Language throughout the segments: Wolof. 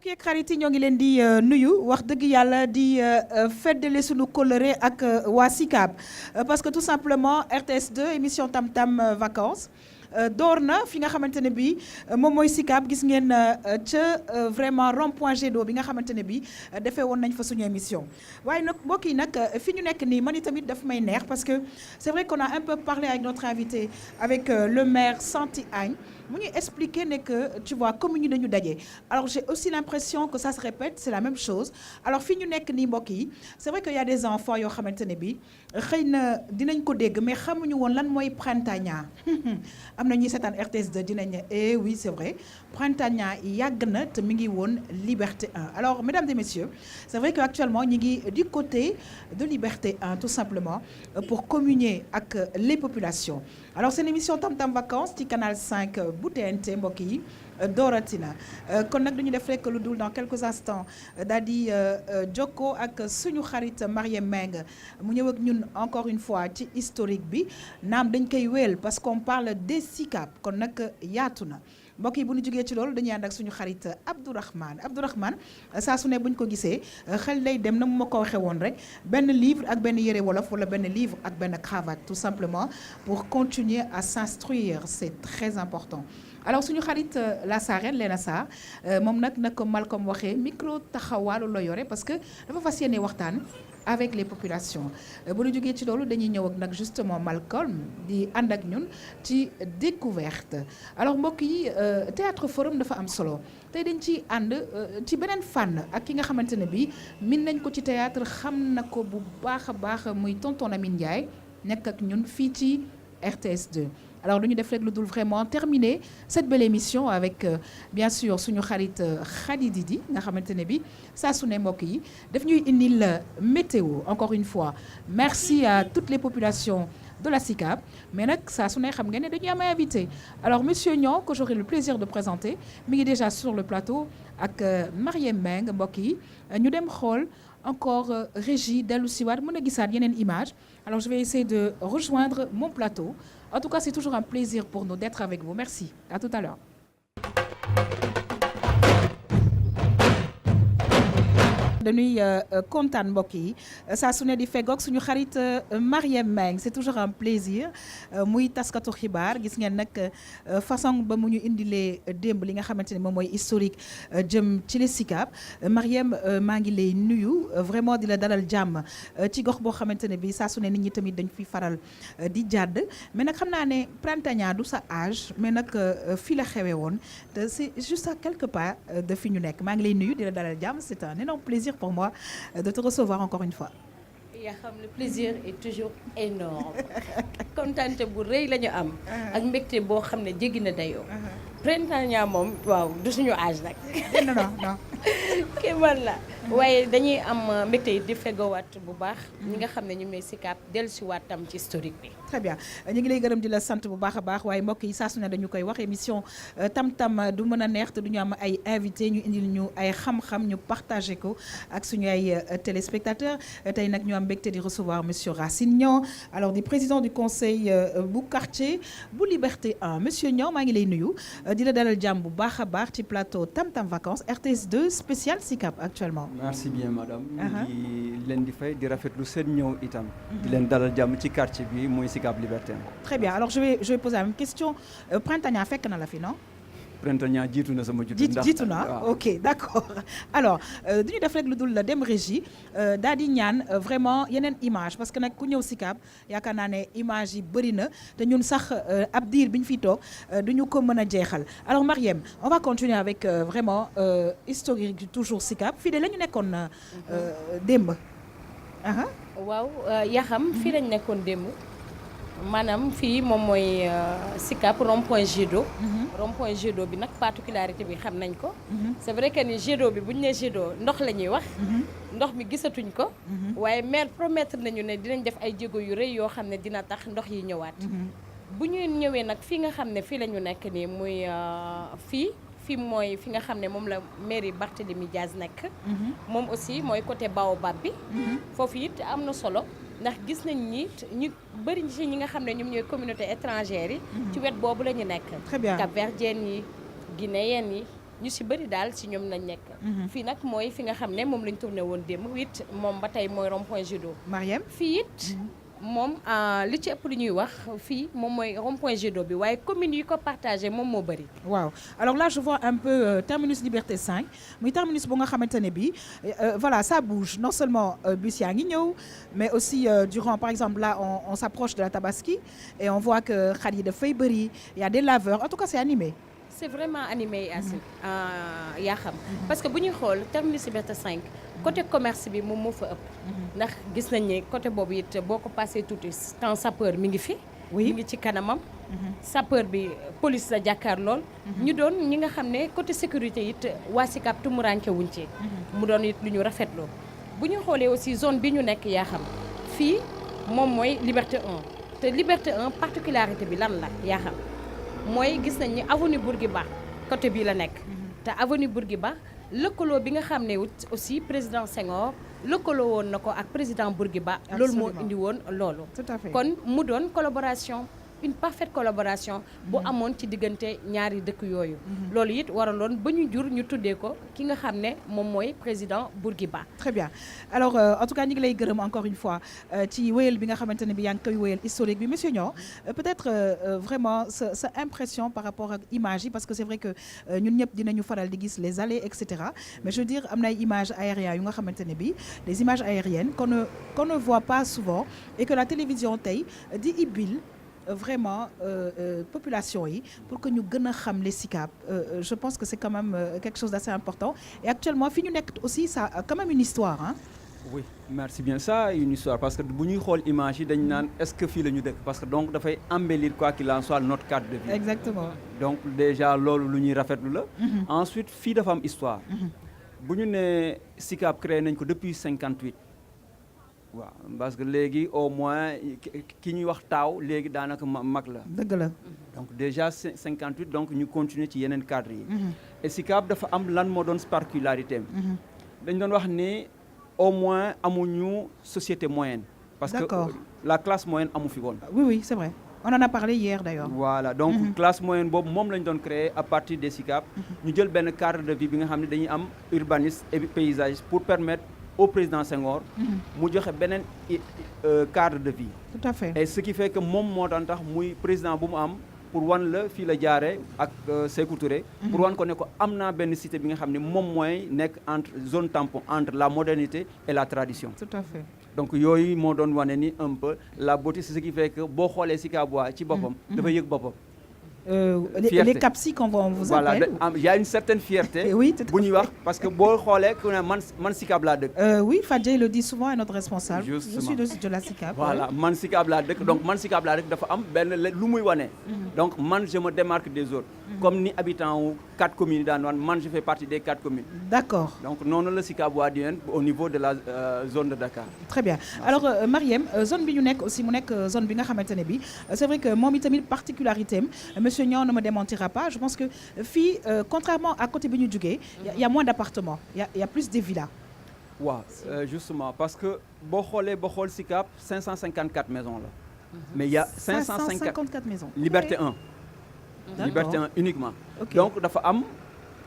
mbokk yeeg xarit yi ñoo ngi leen di nuyu wax dëgg yàlla di feddale sunu kóllëre ak waa SICAP parce que tout simplement RTS2 émission Tam Tam vacances door na fi nga xamante ne bii moom mooy SICAP gis ngeen ca vraiment rond-point Jet d'eau bi nga xamante ne bii defee woon nañ fa suñu émission waaye nag mbokk yi nag fi ñu nekk nii man itamit daf may neex parce que c'est vrai qu'on a un peu parlé avec notre invité avec le maire Santy Agne mu ngi expliquer ne que tu vois commune yi dañu daje alors j'ai aussi l'impression que ça se répète c'est la même chose alors fi ñu nekk nii mbokk yi c'est vrai que y a des enfants yoo xamante ne bii xëy na dinañ ko dégg mais xamuñu woon lan mooy Printania am na ñuy seetaan RTS2 dinañ ne eh oui c'est vrai Printania yàgg na te mi ngi woon Liberté 1 alors mesdames et messieurs c'est vrai que actuellement ñi ngi du côté de Liberté 1 tout simplement pour communier ak les populations alors c'est une émission Tam Tam vacances ci canal 5 bu TNT mbokk yi dooratina kon nag duñu def rek lu dul dans quelques instants daal di jokkoo ak suñu xarit Mariem Meng mu ñëw ak ñun encore une fois ci historique bi naam dañ koy wéel parce qu'on parle des SICAP kon nag yaatu na mbokk yi bu ñu jógee ci loolu dañuy ànd ak suñu xarit Abdourahmane saa su ne bu ñu ko gisee xel lay dem na mu ma ko waxee woon rek benn livre ak benn yére wolof wala benn livre ak benn cravate tout simplement pour continuer à s'instruire c'est très important alors suñu xarit la Sarène Léna Sarr moom nag ko Malcolm waxee micro taxawaalu la yore parce que dafa fas yéene waxtaan avec les populations bu ñu jógee ci loolu dañuy ñëw ak nag justement Malcolm di ànd ak ñun ci découverte alors mbokk yi théâtre forum dafa am solo tey dañ ci ànd ci beneen fànn ak ki nga xamante ne bii min nañ ko ci théâtre xam na ko bu baax a baax muy tonton Amine Ndiaye nekk ak ñun fii ci RTS2 alors du ñu def rek lu dul vraiment terminer cette belle émission avec bien sûr suñu xarit Khady Didi nga xamante ne bi saa su ne mbokk yi daf ñuy indil météo encore une fois merci à toutes les populations de la SICAP mais nag saa su ne xam ngeen ne dañuy am invité alors monsieur Niang que j'aurai le plaisir de présenter mi ngi déjà sur le plateau ak Mariem Meng mbokk yi ñu dem xool encore régie dellu siwaat mën a gisaat yeneen image alors je vais essayer de rejoindre mon plateau en tout cas c'est toujours un plaisir pour nous d'être avec vous merci à tout à l'heure dañuy kontaan mbokk yi saa su ne di feggoog suñu xarit Mariem Meng c'est toujours un plaisir muy taskatu xibaar gis ngeen nag façon ba mu ñu indilee démb li nga xamante ne moom mooy historique jëm ci les SICAP Mariem maa ngi lay nuyu vraiment di la dalal jàmm ci gox boo xamante ne bi saa su ne nit ñi tamit dañ fi faral di jàdd mais nag xam naa ne Printania du sa âge mais nag fii la xewee woon te c'est juste à quelque part de fi ñu nekk maa ngi lay nuyu di la dalal jàmm c'est un énorme plaisir pour moi de te recevoir encore une fois. yaa xam le plaisir est toujours énorme kontaante bu rëy la ñu am. ak mbégte boo xam ne jéggi na dayoo. Printania moom waaw du suñu âge nag. non. kii man la. waaye dañuy am mbégte yi di fegowaat bu baax. ñi nga xam ne ñu may SICAP dellusiwaat tam ci historique bi. très bien ñu ngi lay gërëm di la sant bu baax a baax waaye mbokk yi saa su ne dañu koy wax émission Tam Tam du mën a neex te du ñu am ay invité ñu indil ñu ay xam-xam ñu partagé ko ak suñu ay téléspectateurs tey nag ñu am mbégte di recevoir monsieur Racine Niang alors di président du conseil bu quartier bu Liberté 1 monsieur Niang maa ngi lay nuyu di la dalal jàmm bu baax a baax ci plateau Tam Tam vacances RTS2 spécial SICAP actuellement. merci bien madame. di leen di fay di rafetlu seen ñëw itam. di leen dalal jàmm ci quartier bi mooy SICAP Liberté 1. très bien alors je vais poser la même question Printania fekk na la fi non. Printania jiitu na sama juddu. jiitu na ok d'accord alors du ñu def rek lu dul dem régie daal di ñaan vraiment yeneen image parce que nag ku ñëw SICAP yaakaar naa ne image yi bëri na te ñun sax ab diir bi ñu fi toog du ñu ko mën a jeexal alors Mariem on va continuer avec vraiment historique toujours SICAP fii de la ñu nekkoon démb. waaw yaa xam fii lañ nekkoon démb. maanaam fii moom mooy SICAP rond-point Jet d'eau. rond-point Jet d'eau bi nag particularité bi xam nañ ko. c'est vrai que ni Jet d'eau bi bu ñu nee Jet d'eau ndox la ñuy wax. ndox mi gisatuñ ko. waaye maire promettre nañu ne dinañ def ay jéego yu rëy yoo xam ne dina tax ndox yi ñëwaat. bu ñu ñëwee nag fii nga xam ne fii la ñu nekk nii muy fii mooy fi nga xam ne moom la mairie Barthélémy Diaz nekk. moom aussi mooy côté Baobab bi. foofu it am na solo. ndax gis nañ ni ñu bëri ci ñi nga xam ne ñoom ñooy communauté étrangère yi. ci wet boobu la ñu nekk. très bien Cap-Verdienne yi Guinéenne yi ñu si bëri daal si ñoom lañ nekk. fii nag mooy fi nga xam ne moom lañ tourné woon démb it moom ba tey mooy rond-point Jet d'eau. Marième fii it moom li ci ëpp lu ñuy wax fii moom mooy rond-point Jet d'eau bi waaye commune yi ko partagé moom moo bëri. waaw alors là je vois un peu terminus Liberté 5 muy terminus bu nga xamante ne bi voilà ça bouge non seulement bus yaa ngi ñëw mais aussi durant par exemple là on s'approche de la Tabaski et on voit que xar yi dafay bëri il y a des laveurs en tout cas c'est animé. c'est vraiment animé yaa xam parce que bu ñuy xool terminus Liberté 5 côté commerce bi moom moo fa ëpp. ndax gis nañ ne côté boobu it boo ko passé tuuti temps sapeur mi ngi fi. oui mi ngi ci kanamam. sapeur bi police la jàkkaar lool. ñu doon ñi nga xam ne côté sécurité it waa Sicap tumuranke wuñ ci. mu doon it lu ñu rafetloo. bu ñu xoolee aussi zone bi ñu nekk yaa xam fii moom mooy Liberté 1 te Liberté 1 particularité bi lan la yaa xam mooy gis nañ ni avenue Bourguiba côté bii la nekk. te avenue Bourguiba lëkkaloo bi nga xam ne aussi président Senghor lëkkaloo woon na ko ak président Bourguiba. loolu moo indi woon loolu. tout à fait kon mu doon collaboration une parfaite collaboration bu amoon ci diggante ñaari dëkk yooyu. loolu it waraloon ba ñu jur ñu tuddee ko ki nga xam ne moom mooy président Bourguiba. très bien alors en tout cas ñu ngi lay gërëm encore une fois ci wéyal bi nga xamante ne bi yaa ngi koy wéyal historique bi monsieur Niang peut-être vraiment sa impression par rapport ak image yi parce que c'est vrai que ñun ñëpp dinañu faral di gis les allées et cetera mais je veux dire am na ay images aériennes yu nga xamante ne bi des images aériennes qu'on ne voit pas souvent et que la télévision tey di ibbil vraiment population yi pour que ñu gën a xam les Sicap je pense que c'est quand même quelque chose d'assez important et actuellement fi ñu nekk aussi ça a quand même une histoire hein. oui merci bien ça une histoire parce que bu ñuy xool image yi dañu naan est-ce que fii la ñu dëkk parce que donc dafay embellir quoi qu'il en soit notre cadre de vie. exactement donc déjà loolu lu ñuy rafetlu la. ensuite fii dafa am histoire. bu ñu nee Sicap créé nañ ko depuis 58. waaw parce que léegi au moins ki ñuy wax taaw léegi daanaka mag la. dëgg la. donc déjà 58 donc ñu continuer ci yeneen cadre yi. et Sicap dafa am lan moo doon particularité am. dañ doon wax ni au moins amuñu société moyenne. parce que la classe moyenne amu fi woon. oui c'est vrai on en a parlé hier d'ailleurs. voilà donc classe moyenne boobu moom lañ doon créer à partir des Sicap. ñu jël benn cadre de vie bi nga xam ne dañuy am urbanisme et paysage pour permettre. au président Senghor mu joxe beneen cadre de vie. tout à fait et ce qui fait que moom moo daan tax muy président bu mu am pour wan la fii la jaare ak Sékou Touré pour wan ko ne ko am naa benn cité bi nga xam ne moom mooy nekk entre zone tampon entre la modernité et la tradition. tout à fait donc yooyu moo doon wane ni un peu la beauté c'est ce qui fait que boo xoolee Sicap waa ci boppam dafa yëg boppam. les Capsi qu'on vous appelle. Voilà, il y a une certaine fierté. Oui, bu ñuy wax parce que boo xoolee ku ne man Sicap laa dëkk. oui Fadjey le dit souvent à notre responsable. Justement. Je suis de la Sicap. voilà man Sicap laa dëkk donc man Sicap laa dëkk dafa am benn lu muy wane. donc man je me démarque des autres. comme ni habitant wu 4 communes yi daan wan man je fais partie des 4 communes. d'accord donc noonu la Sicap waa di au niveau de la zone de Dakar. très bien alors Marième zone bi ñu nekk aussi mu nekk zone bi nga xamante ne bi c'est vrai que moom itamit particularité am monsieur Niang ne me démentira pas je pense que fii contrairement à côté bi ñu jógee il y a moins d'appartements il y a plus de villas. waaw justement parce que boo xool Sicap 554 maisons la. mais il y a 554 maisons. Liberté 1. D'accord. Liberté 1 uniquement. Okay. donc dafa am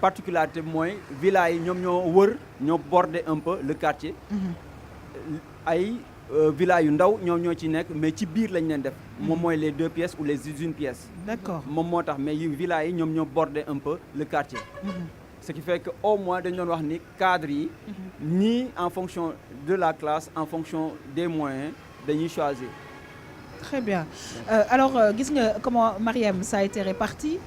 particularité mooy villas yi ñoom ñoo wër ñoo border un peu le quartier. ay villas yu ndaw ñoom ñoo ci nekk mais ci biir lañ leen def. moom mooy les 2 pièces ou les 1 pièce. d'accord moom moo tax mais villas yi ñoom ñoo border un peu le quartier. ce qui fait que au moins dañu doon wax ni cadres yi. ñii en fonction de la classe en fonction des moyens dañuy choisir. Très bien alors gis nga comment Marième ça a été réparti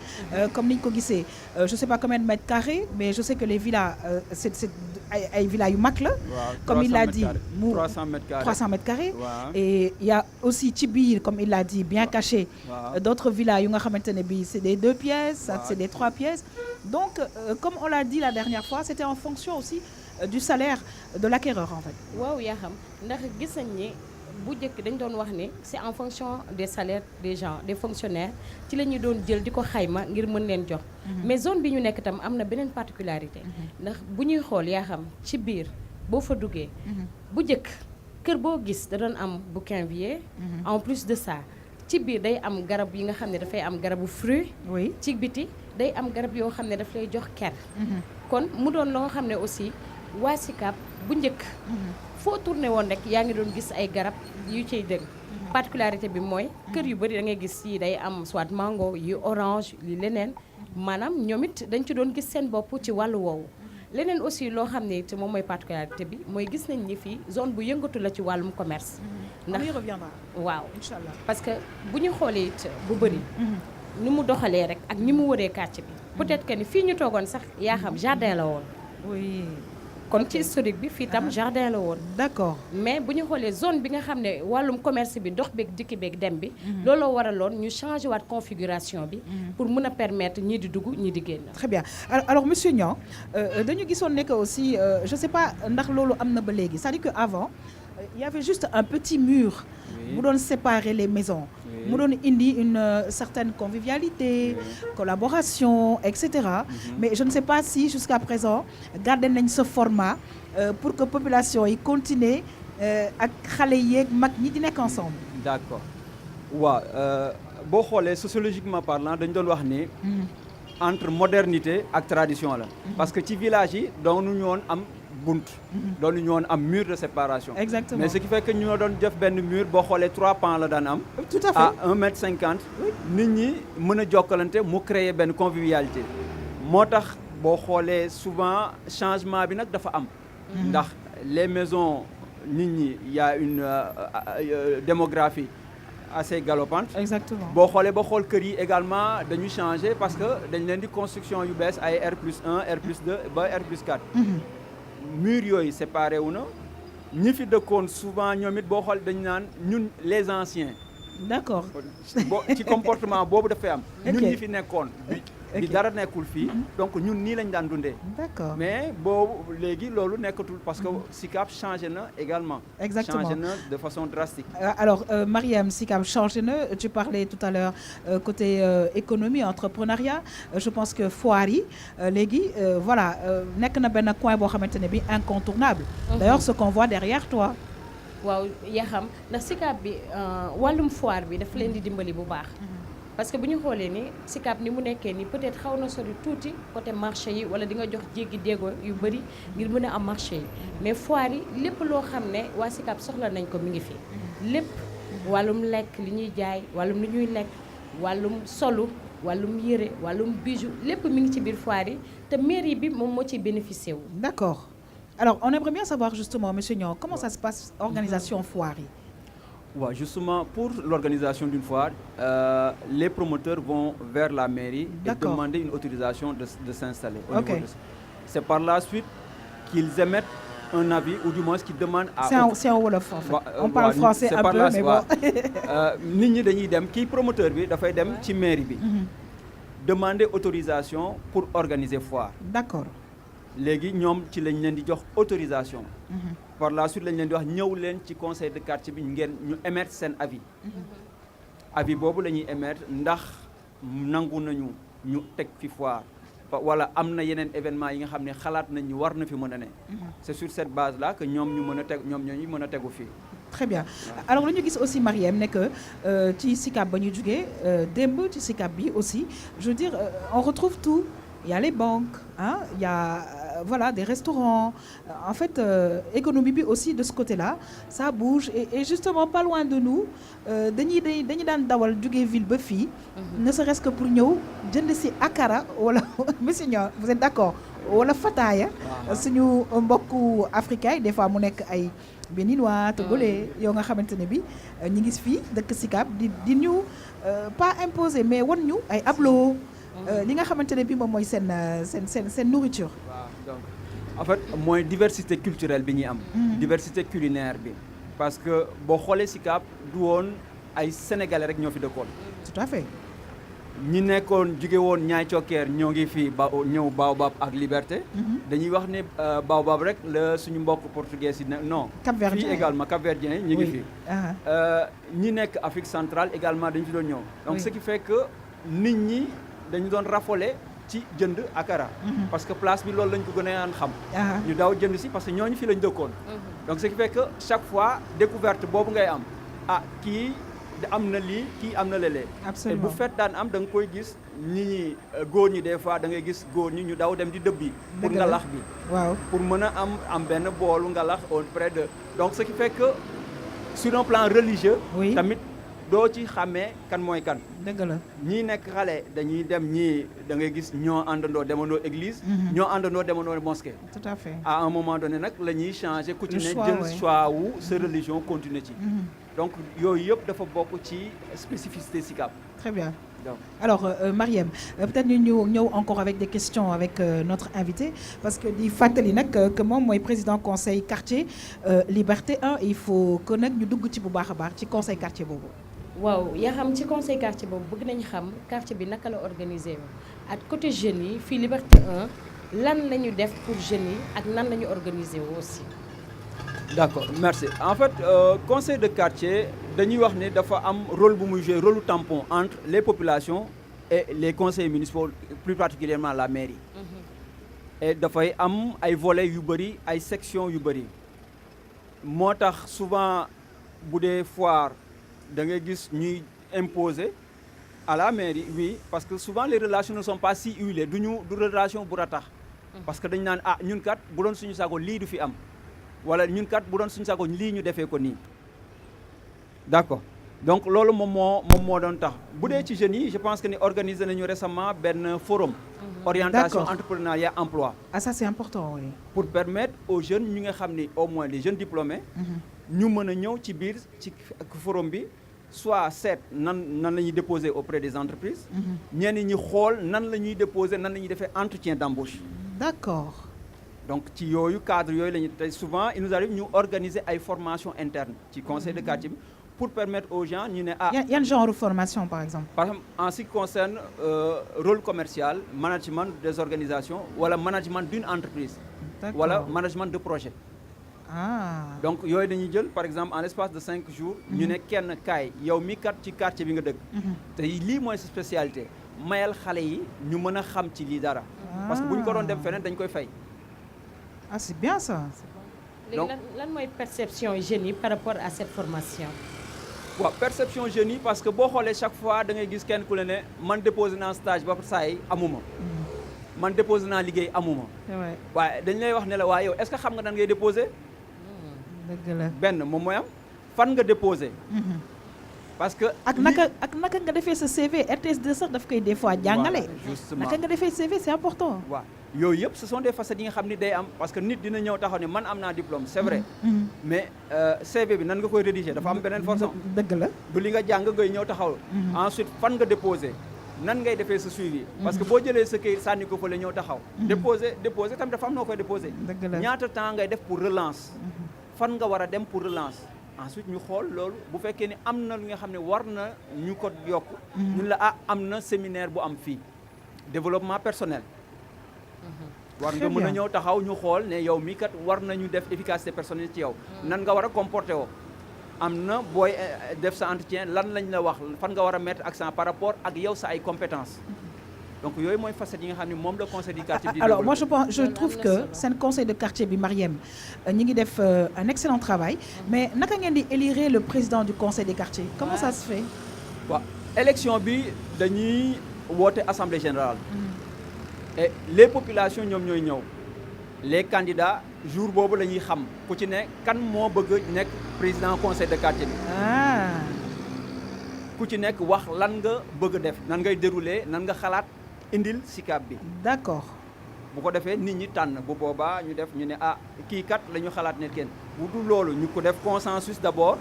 comme ni ñu ko gisee je sais pas combien de mètres carrés mais je sais que les villas c'est ay villas yu mag la. comme il l'a dit 300 mètres carrés 300 mètres carrés. Wow. Et il y a aussi ci biir comme il l'a dit bien caché. Wow. D'autres villas yu nga xamante ne bi c'est des 2 pièces. Wow. C'est des 3 pièces. Donc comme on l'a dit la dernière fois c'était en fonction aussi du salaire de l'acquéreur en fait. waaw yaa xam ndax gis nañ ni bu njëkk dañ doon wax ni c'est en fonction des salaires des gens des fonctionnaires ci la ñuy doon jël di ko xayma ngir mën leen jox. mais zone bi ñu nekk itam am na beneen particularité. ndax bu ñuy xool yaa xam ci biir boo fa duggee. bu njëkk kër boo gis da doon am bouquinvier. En plus de ça ci biir day am garab yi nga xam ne dafay am garabu fruit. oui ci biti day am garab yoo xam ne daf lay jox ker. kon mu doon loo xam ne aussi waa Sicap bu njëkk. foo tourné woon rek yaa ngi doon gis ay garab yu ciy dëgg. particularité bi mooy kër yu bëri da ngay gis yi day am soit mango yi orange li leneen maanaam ñoom it dañ ci doon gis seen bopp ci wàllu woowu. leneen aussi loo xam ne it moom mooy particularité bi mooy gis nañ ni fii zone bu yëngatu la ci wàllum commerce. ndax on y reviendra. waaw Inch'Allah. parce que bu ñu xoolee it bu bëri. ni mu doxalee rek ak ni mu wëree quartier bi. peut-être que ni fii ñu toogoon sax yaa xam jardin la woon. oui. kon ci historique bi fii tam jardin la woon. d'accord. mais bu ñu xoolee zone bi nga xam ne wàllum commerce bi dox beeg dikki beeg dem bi. looloo waraloon ñu changé waat configuration bi. pour mën a permettre ñii di dugg ñii di génn. très bien alors monsieur Niang dañu gisoon ne que aussi je sais pas ndax loolu am na ba léegi c'est-à-dire que avant il y avait juste un petit mur. bu doon séparer les maisons. mu doon indi une certaine convivialité. collaboration et cetera. mais je ne sais pas si jusqu'à présent garder nañ ce format pour que population yi continuer ak xale yeeg mag ñi di nekk ensemble. d'accord waaw boo xoolee sociologiquement parlant dañu doon wax ni. entre modernité ak tradition la. parce que ci village yi doonu ñoon am bunt. doonu ñoon am mur de séparation. exactement mais ce qui fait que ñoo doon def benn mur boo xoolee 3 pans la daan am. tout à fait à 1m50. nit ñi mën a jokkalante mu créer benn convivialité. moo tax boo xoolee souvent changement bi nag dafa am. ndax les maisons nit ñi y a une démographie assez galopante. exactement boo xoolee ba xool kër yi également dañuy changer parce que dañ leen di construction yu bees ay R+1 R+2 ba R+4. mur yooyu séparé wu na ñi fi dëkkoon souvent ñoom it boo xool dañu naan ñun les anciens. d'accord ci comportement boobu dafay am. ñun ñi fi nekkoon. bi dara nekkul fii. donc ñun nii lañ daan dundee. d'accord mais boobu léegi loolu nekkatul parce que Sicap changé na également. exactement changé na de façon drastique. alors Mariam, Sicap changé na tu parlais tout à l'heure côté économie entrepreneuriat je pense que foire yi léegi voilà nekk na benn coin boo xamante ne bi incontournable. d'ailleurs ce qu'on voit derrière toi. waaw yaa xam ndax Sicap bi wàllum foire bi dafa leen di dimbali bu baax. parce que bu ñu xoolee ni Sicap ni mu nekkee ni peut-être xaw na sori tuuti côté marché yi wala di nga jox jéggi déego yu bëri ngir mën a am marché yi mais foire yi lépp loo xam ne waa Sicap soxla nañ ko mi ngi fi. lépp wàllum lekk li ñuy jaay wàllum li ñuy lekk wàllum solu wàllum yére wàllum bijou lépp mi ngi ci biir foire yi te mairie bi moom moo ciy bénéficié wu. d'accord alors on aimerait bien savoir justement monsieur Niang comment ça se passe organisation foire yi. Ouais, justement, pour l'organisation d'une foire, les promoteurs vont vers la mairie et demander une autorisation de s'installer. C'est par la suite qu'ils émettent un avis ou du moins qu'ils demandent à... C'est en wolof en fait. On parle français un peu, mais bon. nit ñi dañuy dem kii promoteur bi dafay dem ci mairie bi. Demander autorisation pour organiser foire. D'accord. léegi ñoom ci lañ leen di jox autorisation. par la suite lañ leen di wax ñëw leen ci conseil de quartier bi ngeen ñu émettre seen avis. avis boobu la ñuy émettre ndax nangu nañu ñu teg fi foire wala am na yeneen événement yi nga xam ne xalaat nañ ñu war na fi mën a ne. c'est sur cette base là que ñoom ñu mën a teg ñoom ñooñu mën a tegu fii. très bien alors lu ñu gis aussi Mariam ne que ci Sicap ba ñu jugee démb ci Sicap bi aussi je veux dire on retrouve tout. Il y a les banques, hein, il y a voilà, des restaurants. En fait, économie bi aussi de ce côté-là, ça bouge. Et justement, pas loin de nous, dañuy daan dawal jóge ville ba fii. Ne serait-ce que pour ñëw jënd si akara wala monsieur Niang, vous êtes d'accord? Wala fataaya. Suñu mbokku africain yi des fois mu nekk ay béninois, togolais yoo nga xamante ne bi ñu ngi fii dëkk Sicap di ñu pas imposer mais wan ñu ay ablo. li nga xamante ne bii moom mooy seen nourriture. waaw donc en fait mooy diversité culturelle bi ñuy am. diversité culinaire bi. parce que boo xoolee Sicap du woon ay sénégalais rek ñoo fi dëkkoon. tout à fait. ñi nekkoon jóge woon ñaay cokkeer ñoo ngi fii ñëw Baobab ak Liberté. dañuy wax ne Baobab rek la suñu mbokk portugais yi non. Cap-Verdien fii également Cap-Verdien yi ñu ngi fii. ñi nekk Afrique centrale également dañu fi doon ñëw. donc ce qui fait que nit ñi. dañu doon raffolé ci jënd akara. parce que place bi loolu lañ ko gën a xam. ñu daw jënd si parce que ñooñu fi lañ dëkkoon. donc ce qui fait que chaque fois découverte boobu ngay am kii am na lii kii am na lële. Absolument. Et bu fet daan am da nga koy gis ñi góor ñi des fois da ngay gis góor ñi ñu daw dem di dëbbi pour Dëgg la. ngalax bi waaw pour mën a am benn boolu ngalax auprès de donc ce qui fait que sur un plan religieux Oui. tamit doo ci xàmmee kan mooy kan dëgg la. ñii nekk xale dañuy dem ñii da ngay gis ñoo àndandoo demandoo église ñoo àndandoo demandoo mosquée tout à fait. à un moment donné nag la ñuy changer ku ci Le ne choix, jël ouais. choix wu sa religion continuer ci donc yooyu yëpp dafa bokk ci spécificité SICAP Très bien. donc Alors, Mariam, peut-être nous encore avec des questions avec notre invité, parce que dit Fatali nak que moi président conseil quartier Liberté 1, il faut connaître ñu dugg ci bu baax a baax ci conseil quartier boobu. waaw yaa xam ci conseil quartier boobu bëgg nañu xam quartier bi naka la organisé wu ak côté jeunes yi fii Liberté 1 lan la ñu def pour jeunes yi ak nan la ñu organisé wu aussi. d'accord merci en fait conseil de quartier dañuy wax ne dafa am rôle bu muy jouer rôle tampon entre les populations et les conseils municipaux plus particulièrement la mairie et dafay am ay volets yu bëri ay sections yu bëri moo tax souvent bu dee foire da ngay gis ñuy imposer à la mairie oui parce que souvent les relations ne sont pas si huilées du relation bu ratax parce que dañu naan ah ñun kat bu doon suñu sago lii du fi am wala ñun kat bu doon suñu sago lii ñu defee ko nii d'accord donc loolu moom moo doon tax bu dee ci jeunes yi je pense que ni organisé nañu récemment benn forum orientation D'accord. entrepreneuriat emploi Ah ça c'est important, oui. pour permettre aux jeunes ñi nga xam ni au moins les jeunes diplômés ñu mën a ñëw ci biir ci forum bi soit seet nan la ñuy déposer auprès des entreprises ñenn ñi xool nan la ñuy déposer nan la ñuy defee entretien d'embauche D'accord. donc ci yooyu cadre yooyu la ñu tey souvent il nous arrive ñu organiser ay formations internes ci conseil de quartier bi pour permettre aux gens ñu ne ah Il y a un genre de formation par exemple. par exemple en ce qui concerne rôle commercial management des organisations wala management d'une entreprise D'accord. wala management de projet Ah. donc yooyu dañuy jël par exemple en l'espace de 5 jours ñu ne kenn kaay yow mi kat ci quartier bi nga dëkk te lii mooy sa spécialité mayal xale yi ñu mën a xam ci lii dara parce que bu ñu ko doon dem feneen dañ koy fay Ah c'est bien ça. léegi Donc- lan mooy perception jeunes yi par rapport à cette formation. waaw perception jeunes yi parce que boo xoolee chaque fois da ngay gis kenn ku la ne man déposé naa stage ba saa yi amuma man déposé naa liggéey amuma C'est vrai. waaye dañ lay wax ne la waaye yow est-ce que xam nga nan ngay déposé Dëgg la. benn moom mooy am fan nga déposé parce que ak naka nga defee sa CV RTS2 sax daf koy des fois jàngale. Voilà, justement. Naka nga defee CV c'est important. waaw yooyu yëpp ce sont des facettes yi nga xam ni day am parce que nit dina ñëw taxaw ne man am naa diplôme c'est vrai mais CV bi nan nga koy rédiger dafa am beneen façon Dëgg la. du li nga jàng ngay ñëw taxaw ensuite fan nga déposé nan ngay defee sa suivi parce que boo jëlee sa këyit sànni ko fële ñëw taxaw déposé tamit dafa am noo koy déposé Dëgg la. ñaata temps ngay def pour relance fan nga war a dem pour relance ensuite ñu xool loolu bu fekkee ni am na li nga xam ne war na ñu ko yokk ñun la ah am na séminaire bu am fii développement personnel war nga Très mën a bien. ñëw taxaw ñu xool ne yow mii kat war nañu def efficacité personnelle ci yow nan nga war a comporter woo am na booy def sa entretien lan lañ la wax fan nga war a mettre accent par rapport ak yow sa ay compétences donc yooyu mooy facette yi nga xam ne moom le conseil du quartier di Alors moi développer. je trouve que c'est un conseil de quartier bi Mariam ñi ngi def un excellent travail mais naka ngeen di élire le président du conseil des quartiers comment ça se fait. waaw élection bi dañuy woote assemblée générale et les populations ñoom ñooy ñëw les candidats jour boobu la ñuy xam ku ci ne kan moo bëgg nekk président conseil de quartier bi Ah. ku ci nekk wax lan nga bëgg a def nan ngay dérouler nan nga xalaat indil SICAP bi D'accord. bu ko defee nit ñi tànn bu boobaa ñu def ñu ne ah kii kat la ñu xalaat ne kenn bu dul loolu ñu ko def consensus d'abord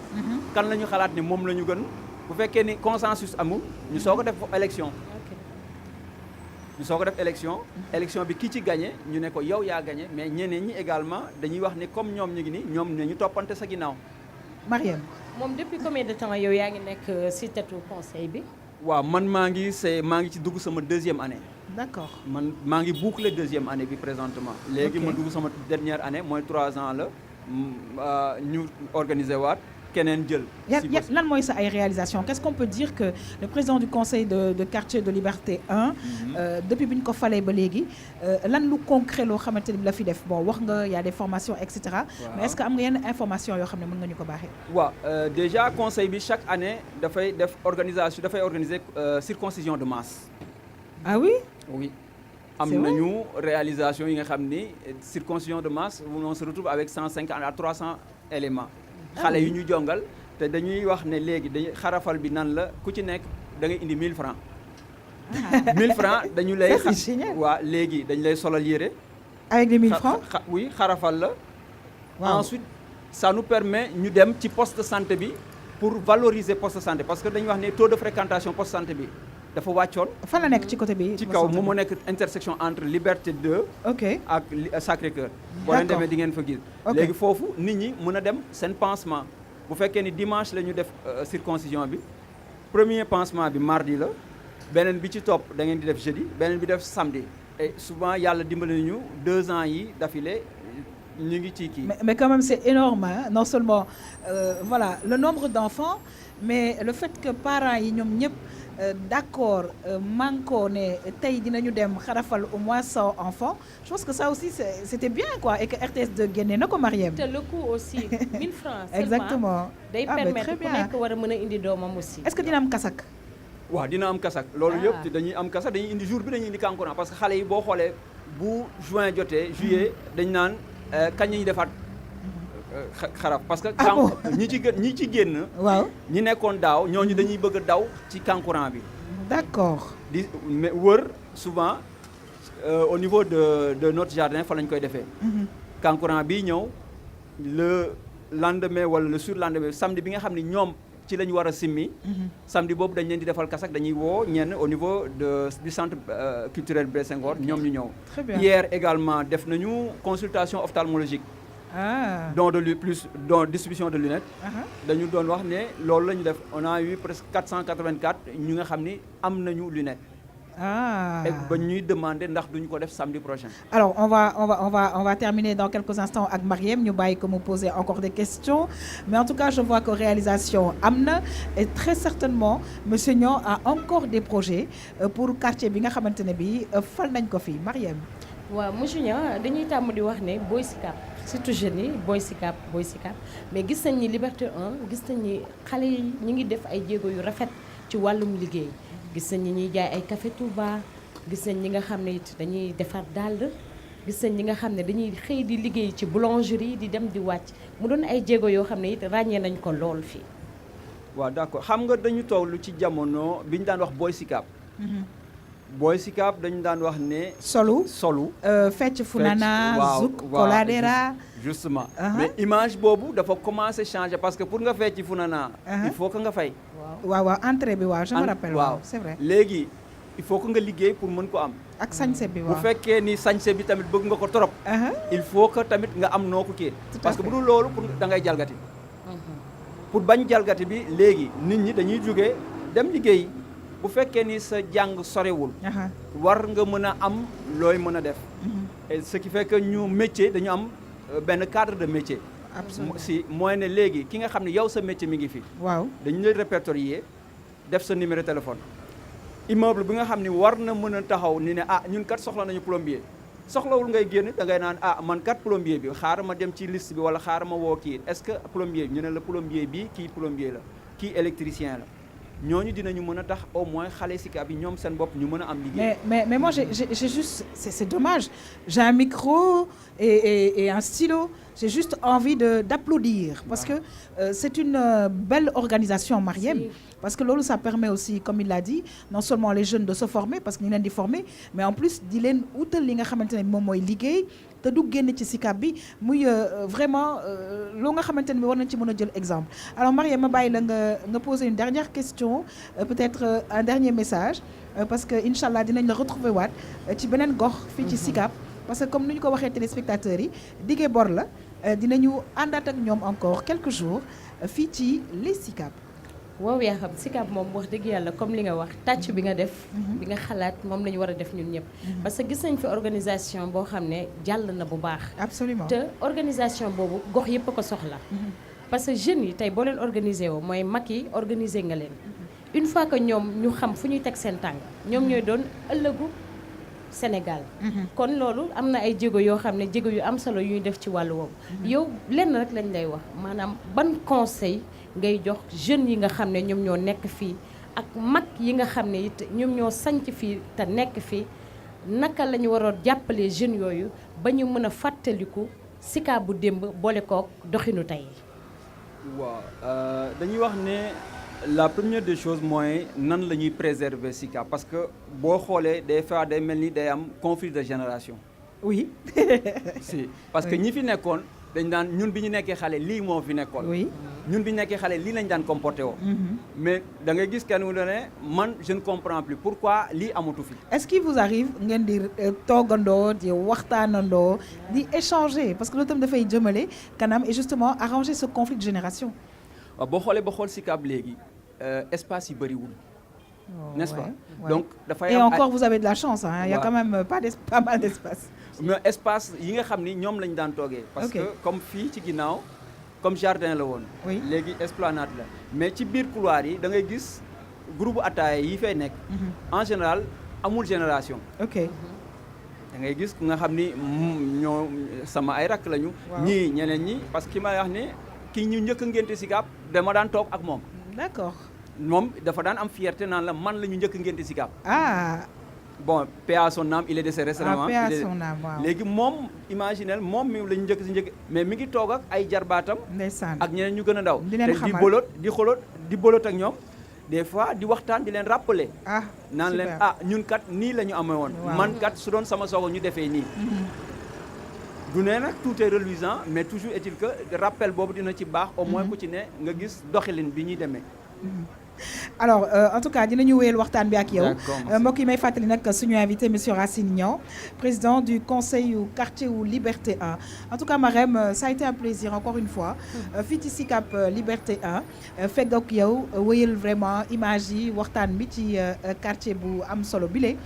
kan la ñu xalaat ne moom la ñu gën bu fekkee ni consensus amul ñu soog a def élection ñu soog a def élection bi ki ci gagné ñu ne ko yow yaa gagné mais ñeneen ñi également dañuy wax ni comme ñoom ñu ngi ni ñoom ne ñu toppante sa ginnaaw Mariam. moom depuis combien de temps yow yaa ngi nekk ci tetu conseil bi. waaw man maa ngi ci dugg sama 2e année D'accord. man maa ngi boucler 2e année bi présentement léegi Ok. ma dugg sama dernière année mooy 3 ans la ñu organiser waat keneen jël. lan mooy sa ay réalisation qu'est-ce qu'on peut dire que le président du conseil de quartier de Liberté 1 depuis bi ñu ko falee ba léegi lan lu concret loo xamante ni la fi def bon wax nga y a des formations et cetera mais est-ce que am nga yenn information yoo xam ne mën nga ñu ko baaxee. waaw déjà conseil bi chaque année dafay def organiser circoncision de masse. ah oui. oui am nañu réalisation yi nga xam ni circoncision de masse on se retrouve avec 150 à 300 éléments. xale yu ñu jongal te dañuy wax ne léegi dañuy xarafal bi nan la ku ci nekk da ngay indi 1000 francs. 1000 francs dañu lay. waaw léegi dañu lay solal yére. avec des 1000 francs. oui xarafal la. waaw ensuite ça nous permet ñu dem ci poste de santé bi pour valoriser poste de santé parce que dañuy wax ne taux de fréquentation poste de santé bi dafa wàccoon. fan la nekk ci côté bi. ci kaw moom moo nekk intersection entre Liberté 2. ok ak Sacré-Cœur. boo leen demee di ngeen fa gis. léegi foofu nit ñi mën a dem seen pansement bu fekkee ni dimanche la ñu def circoncision bi premier pansement bi mardi la beneen bi ci topp da ngeen di def jeudi beneen bi def samedi et souvent yàlla dimbali nañu 2 ans yi d'affilée ñu ngi ci kii. mais quand même c'est énorme hein? Non seulement voilà le nombre d'enfants mais le fait que parents yi ñoom ñëpp. D'accord manko ne tey dinañu dem xarafal au moins 100 enfants je pense que ça aussi c'était bien quoi et que RTS2 génne na ko Mariem. te le coût aussi 1000 francs seulement exactement day permettre ku nekk war a mën a indi doomam aussi. est-ce que dina am kasak. waaw dina am kasak loolu yëpp dañuy am kasak dañuy indi jour bi dañuy indi kankurang parce que xale yi boo xoolee bu juin jotee juillet dañ naan kañ la ñuy defaat xaraf parce que ñi ci génn waaw ñi nekkoon daaw ñooñu dañuy bëgg a daw ci kankurang bi. d'accord di wër souvent au niveau de notre jardin fa lañ koy defee. kankurang bi ñëw le lendemain wala le surlendemain samedi bi nga xam ne ñoom ci la ñu war a simmi. samedi boobu dañ leen di defal kasak dañuy woo ñenn au niveau du centre culturel Blaise Senghor ñoom ñu ñëw. très bien hier également def nañu consultation ophtalmologique. don distribution de lunettes. dañu doon wax ne loolu la ñu def on a eu presque 484 ñu nga xam ni am nañu lunette. et ba ñuy demander ndax duñu ko def samedi prochain. alors on va terminer dans quelques instants ak Mariem ñu bàyyi ko mu poser encore des questions mais en tout cas je vois que réalisation am na et très certainement monsieur Niang a encore des projets pour quartier bi nga xamante ne bi fal nañ ko fii Mariem. waaw monsieur Niang dañuy tàmm di wax ne Boy Sicap surtout jeunes yi Boy Sicap mais gis nañ ni Liberté 1 gis nañ ni xale yi ñu ngi def ay jéego yu rafet ci wàllum liggéey gis nañ ni ñuy jaay ay café Touba gis nañ ñi nga xam ne it dañuy defar dàll gis nañ ñi nga xam ne dañuy xëy di liggéey ci boulangerie di dem di wàcc mu doon ay jéego yoo xam ne it ràññee nañ ko lool fii. waaw d'accord xam nga dañu toll ci jamono bi ñu daan wax Boy Sicap. Boy Sicap dañu daan wax ne. solu. fecc funana zouk coladera. justement mais image boobu dafa commencer changer parce que pour nga fecc funana. il faut que nga fay. waaw entrée bi waaw je me rappelle. waaw c'est vrai léegi il faut que nga liggéey pour mën ko am. ak sañse bi waaw bu fekkee ni sañse bi tamit bëgg nga ko trop. il faut que tamit nga am noo ko kii. parce que bu dul loolu pour da ngay jalgati. pour bañ jalgati bi léegi nit ñi dañuy jógee dem liggéey. bu fekkee ni sa jàng sorewul war nga mën a am looy mën a def et ce qui fait que ñu métier dañu am benn cadre de métier si mooy ne léegi ki nga xam ne yow sa métier mi ngi fi waaw dañu lay répertorier def sa numéro téléphone immeuble bi nga xam ne war na mën a taxaw ni ne ñun kat soxla nañu plombier soxlawul ngay génn da ngay naan man kat plombier bi xaaral ma dem ci liste bi wala xaaral ma woo kii est-ce que plombier bi ñu ne la plombier bi kii plombier la kii électricien la ñooñu dinañu mën a tax au moins xale Sicap yi ñoom seen bopp ñu mën a am liggéey. mais moi j'ai juste c'est dommage j'ai un micro et un stylo j'ai juste envie d'applaudir parce que c'est une belle organisation Mariem parce que loolu ça permet aussi comme il l'a dit non seulement les jeunes de se former parce que ñu leen di former mais en plus di leen utal li nga xamante ne moom mooy liggéey te du génn ci Sicap bi muy vraiment loo nga xamante ne war nañ ci mën a jël exemple alors Mariem ma bàyyi la nga poser une dernière question peut-être un dernier message parce que inch'Allah dinañ la retrouver waat ci beneen gox fii ci Sicap parce que comme ni ñu ko waxee téléspectateurs yi diggee bor la dinañu àndaat ak ñoom encore quelques jours fii ci les Sicap. waaw yaa xam Sicap moom wax dëgg yàlla comme li nga wax tàcc bi nga def bi nga xalaat moom la ñu war a def ñun ñëpp parce que gis nañ fi organisation boo xam ne jàll na bu baax absolument te organisation boobu gox yëpp a ko soxla parce que jeunes yi tey boo leen organiser woo mooy mag yi organiser nga leen une fois que ñoom ñu xam fu ñuy teg seen tànk ñoom ñooy doon ëllëgu Sénégal. kon loolu am na ay jéego yoo xam ne jéego yu am solo yu ñuy def ci wàllu woowu. yow lenn rek lañ lay wax maanaam ban conseil ngay jox jeunes yi nga xam ne ñoom ñoo nekk fii ak mag yi nga xam ne it ñoom ñoo sanc fii te nekk fii naka la ñu waroon jàppale jeunes yooyu ba ñu mën a fàttaliku Sicap bu démb boole kook doxinu tey. waaw dañuy wax ne la première des choses mooy nan la ñuy préserver Sicap parce que boo xoolee des fois day mel ni day am conflit de génération. oui. si parce que ñi fi nekkoon dañ daan ñun bi ñu nekkee xale lii moo fi nekkoon. oui ñun bi ñu nekkee xale lii lañ daan comporté woo. mais da ngay gis kenn mu ne man je ne comprends plus pourquoi lii amatu fi. est-ce qu'il vous arrive ngeen di toogandoo di waxtaanandoo di échanger parce que loolu tam dafay jëmale kanam et justement arranger ce conflit de génération. waaw boo xoolee ba xool Sicap léegi espace yi bëriwul. n'est-ce pas donc dafay et am encore vous avez de la chance hein. Il y a quand même pas mal d'espace. mais espace yi nga xam ni ñoom lañ daan toogee. parce que comme fii ci ginnaaw comme jardin la woon. oui léegi esplanade la mais ci biir couloir yi da ngay gis groupe ataaya yi fay nekk. en général amul génération. ok da ngay gis ku nga xam ni ñoo sama ay rakk lañu. ñii ñeneen ñi parce que ki may wax ne kii ñu njëkk a ngénte Sicap dama daan toog ak moom. d'accord. moom dafa daan am fierté naan la man la ñu njëkk a ngénte Sicap. ah. bon paix à son âme il est décédé récemment. paix à son âme waaw. léegi moom imaginel moom mi la ñu njëkk si njëkk mais mi ngi toog ak ay jarbaatam. ndeysaan ak ñeneen ñu gën a ndaw. di leen xamal di bolot di xolot di bolot ak ñoom des fois di waxtaan di leen rappeler. ah naan leen super. ah ñun kat nii la ñu amee woon. Waaw. man kat su doon sama sogo ñu defee nii. du nee nag tout est reluisant mais toujours est-il que rappel boobu dina ci baax au moins ku ci ne nga gis doxalin bi ñuy demee. alors en tout cas dinañu wéyal waxtaan bi ak yow. D'accord, mbokk yi may fàttali nag suñu invité monsieur Racine Niang président du conseil yu quartier wu Liberté 1 en tout cas Marème ça a été un plaisir encore une fois fii ci Sicap Liberté 1 fegg ak yow wéyal vraiment image yi waxtaan bi ci quartier bu am solo bile.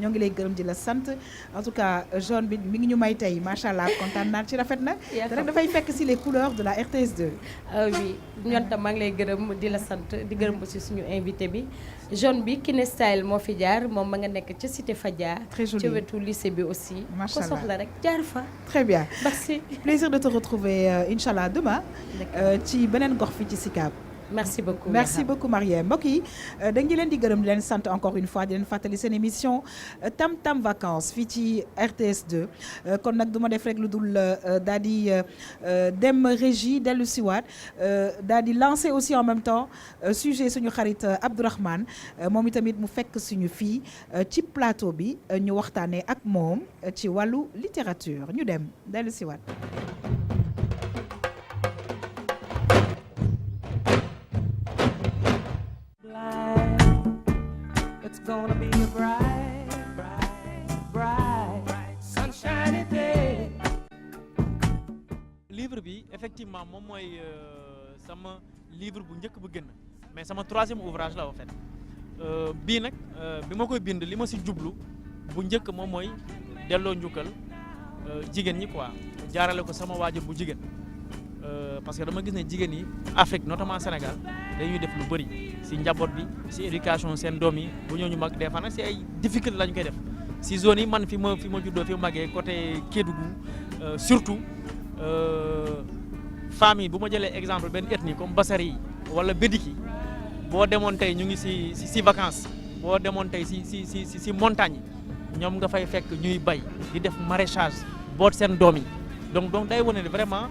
ñoo ngi lay gërëm di la sant en tout cas jaune bi mi ngi ñu may tey macha allah kontaan naa ci rafet na. te rek dafay fekk si les couleurs de la RTS2. oui ñoom tam maa ngi lay gërëm di la sant di gërëm aussi suñu invité bi jaune bi Kiné Style moo fi jaar moom ma nga nekk ca Cité Fadia. très joli ci wetu lycée bi aussi. macha allah ko soxla rek jaar fa. très bien merci. plaisir de te retrouver incha allah demain. ci beneen gox fii ci Sicap. merci beaucoup merci beaucoup Marième mbokk yi dañu leen di gërëm di leen sant encore une fois di leen fàttali seen émission Tam Tam Vacances fii ci RTS2 kon nag du ma def rek lu dul daal di dem régie dellu siwaat daal di lancer aussi en même temps sujet suñu xarit Abdourahmane moom itamit mu fekk suñu fii ci plateau bi ñu waxtaanee ak moom ci wàllu littérature ñu dem dellu siwaat. It's gonna be a bright, sunshiny day. livre bi effectivement moom mooy sama livre bu njëkk bu gën mais sama troisième ouvrage la en fait bii nag bi ma koy bind li ma si jublu bu njëkk moom mooy delloo njukkal jigéen ñi quoi jaarale ko sama waajur bu jigéen parce que dama gis ne jigéen yi Afrique notamment Sénégal dañuy def lu bëri si njaboot bi si éducation seen doom yi bu ñooñu mag des fois nag si ay difficulté la ñu koy def si zone yi man fi ma juddoo fi ma màggee côté Kédougou surtout famille bu ma jëlee exemple benn ethnie comme Bassari yi wala Bédiki boo demoon tey ñu ngi si vacances boo demoon tey si montagne yi ñoom nga fay fekk ñuy bay di def maraîchage boot seen doom yi donc day wane ne vraiment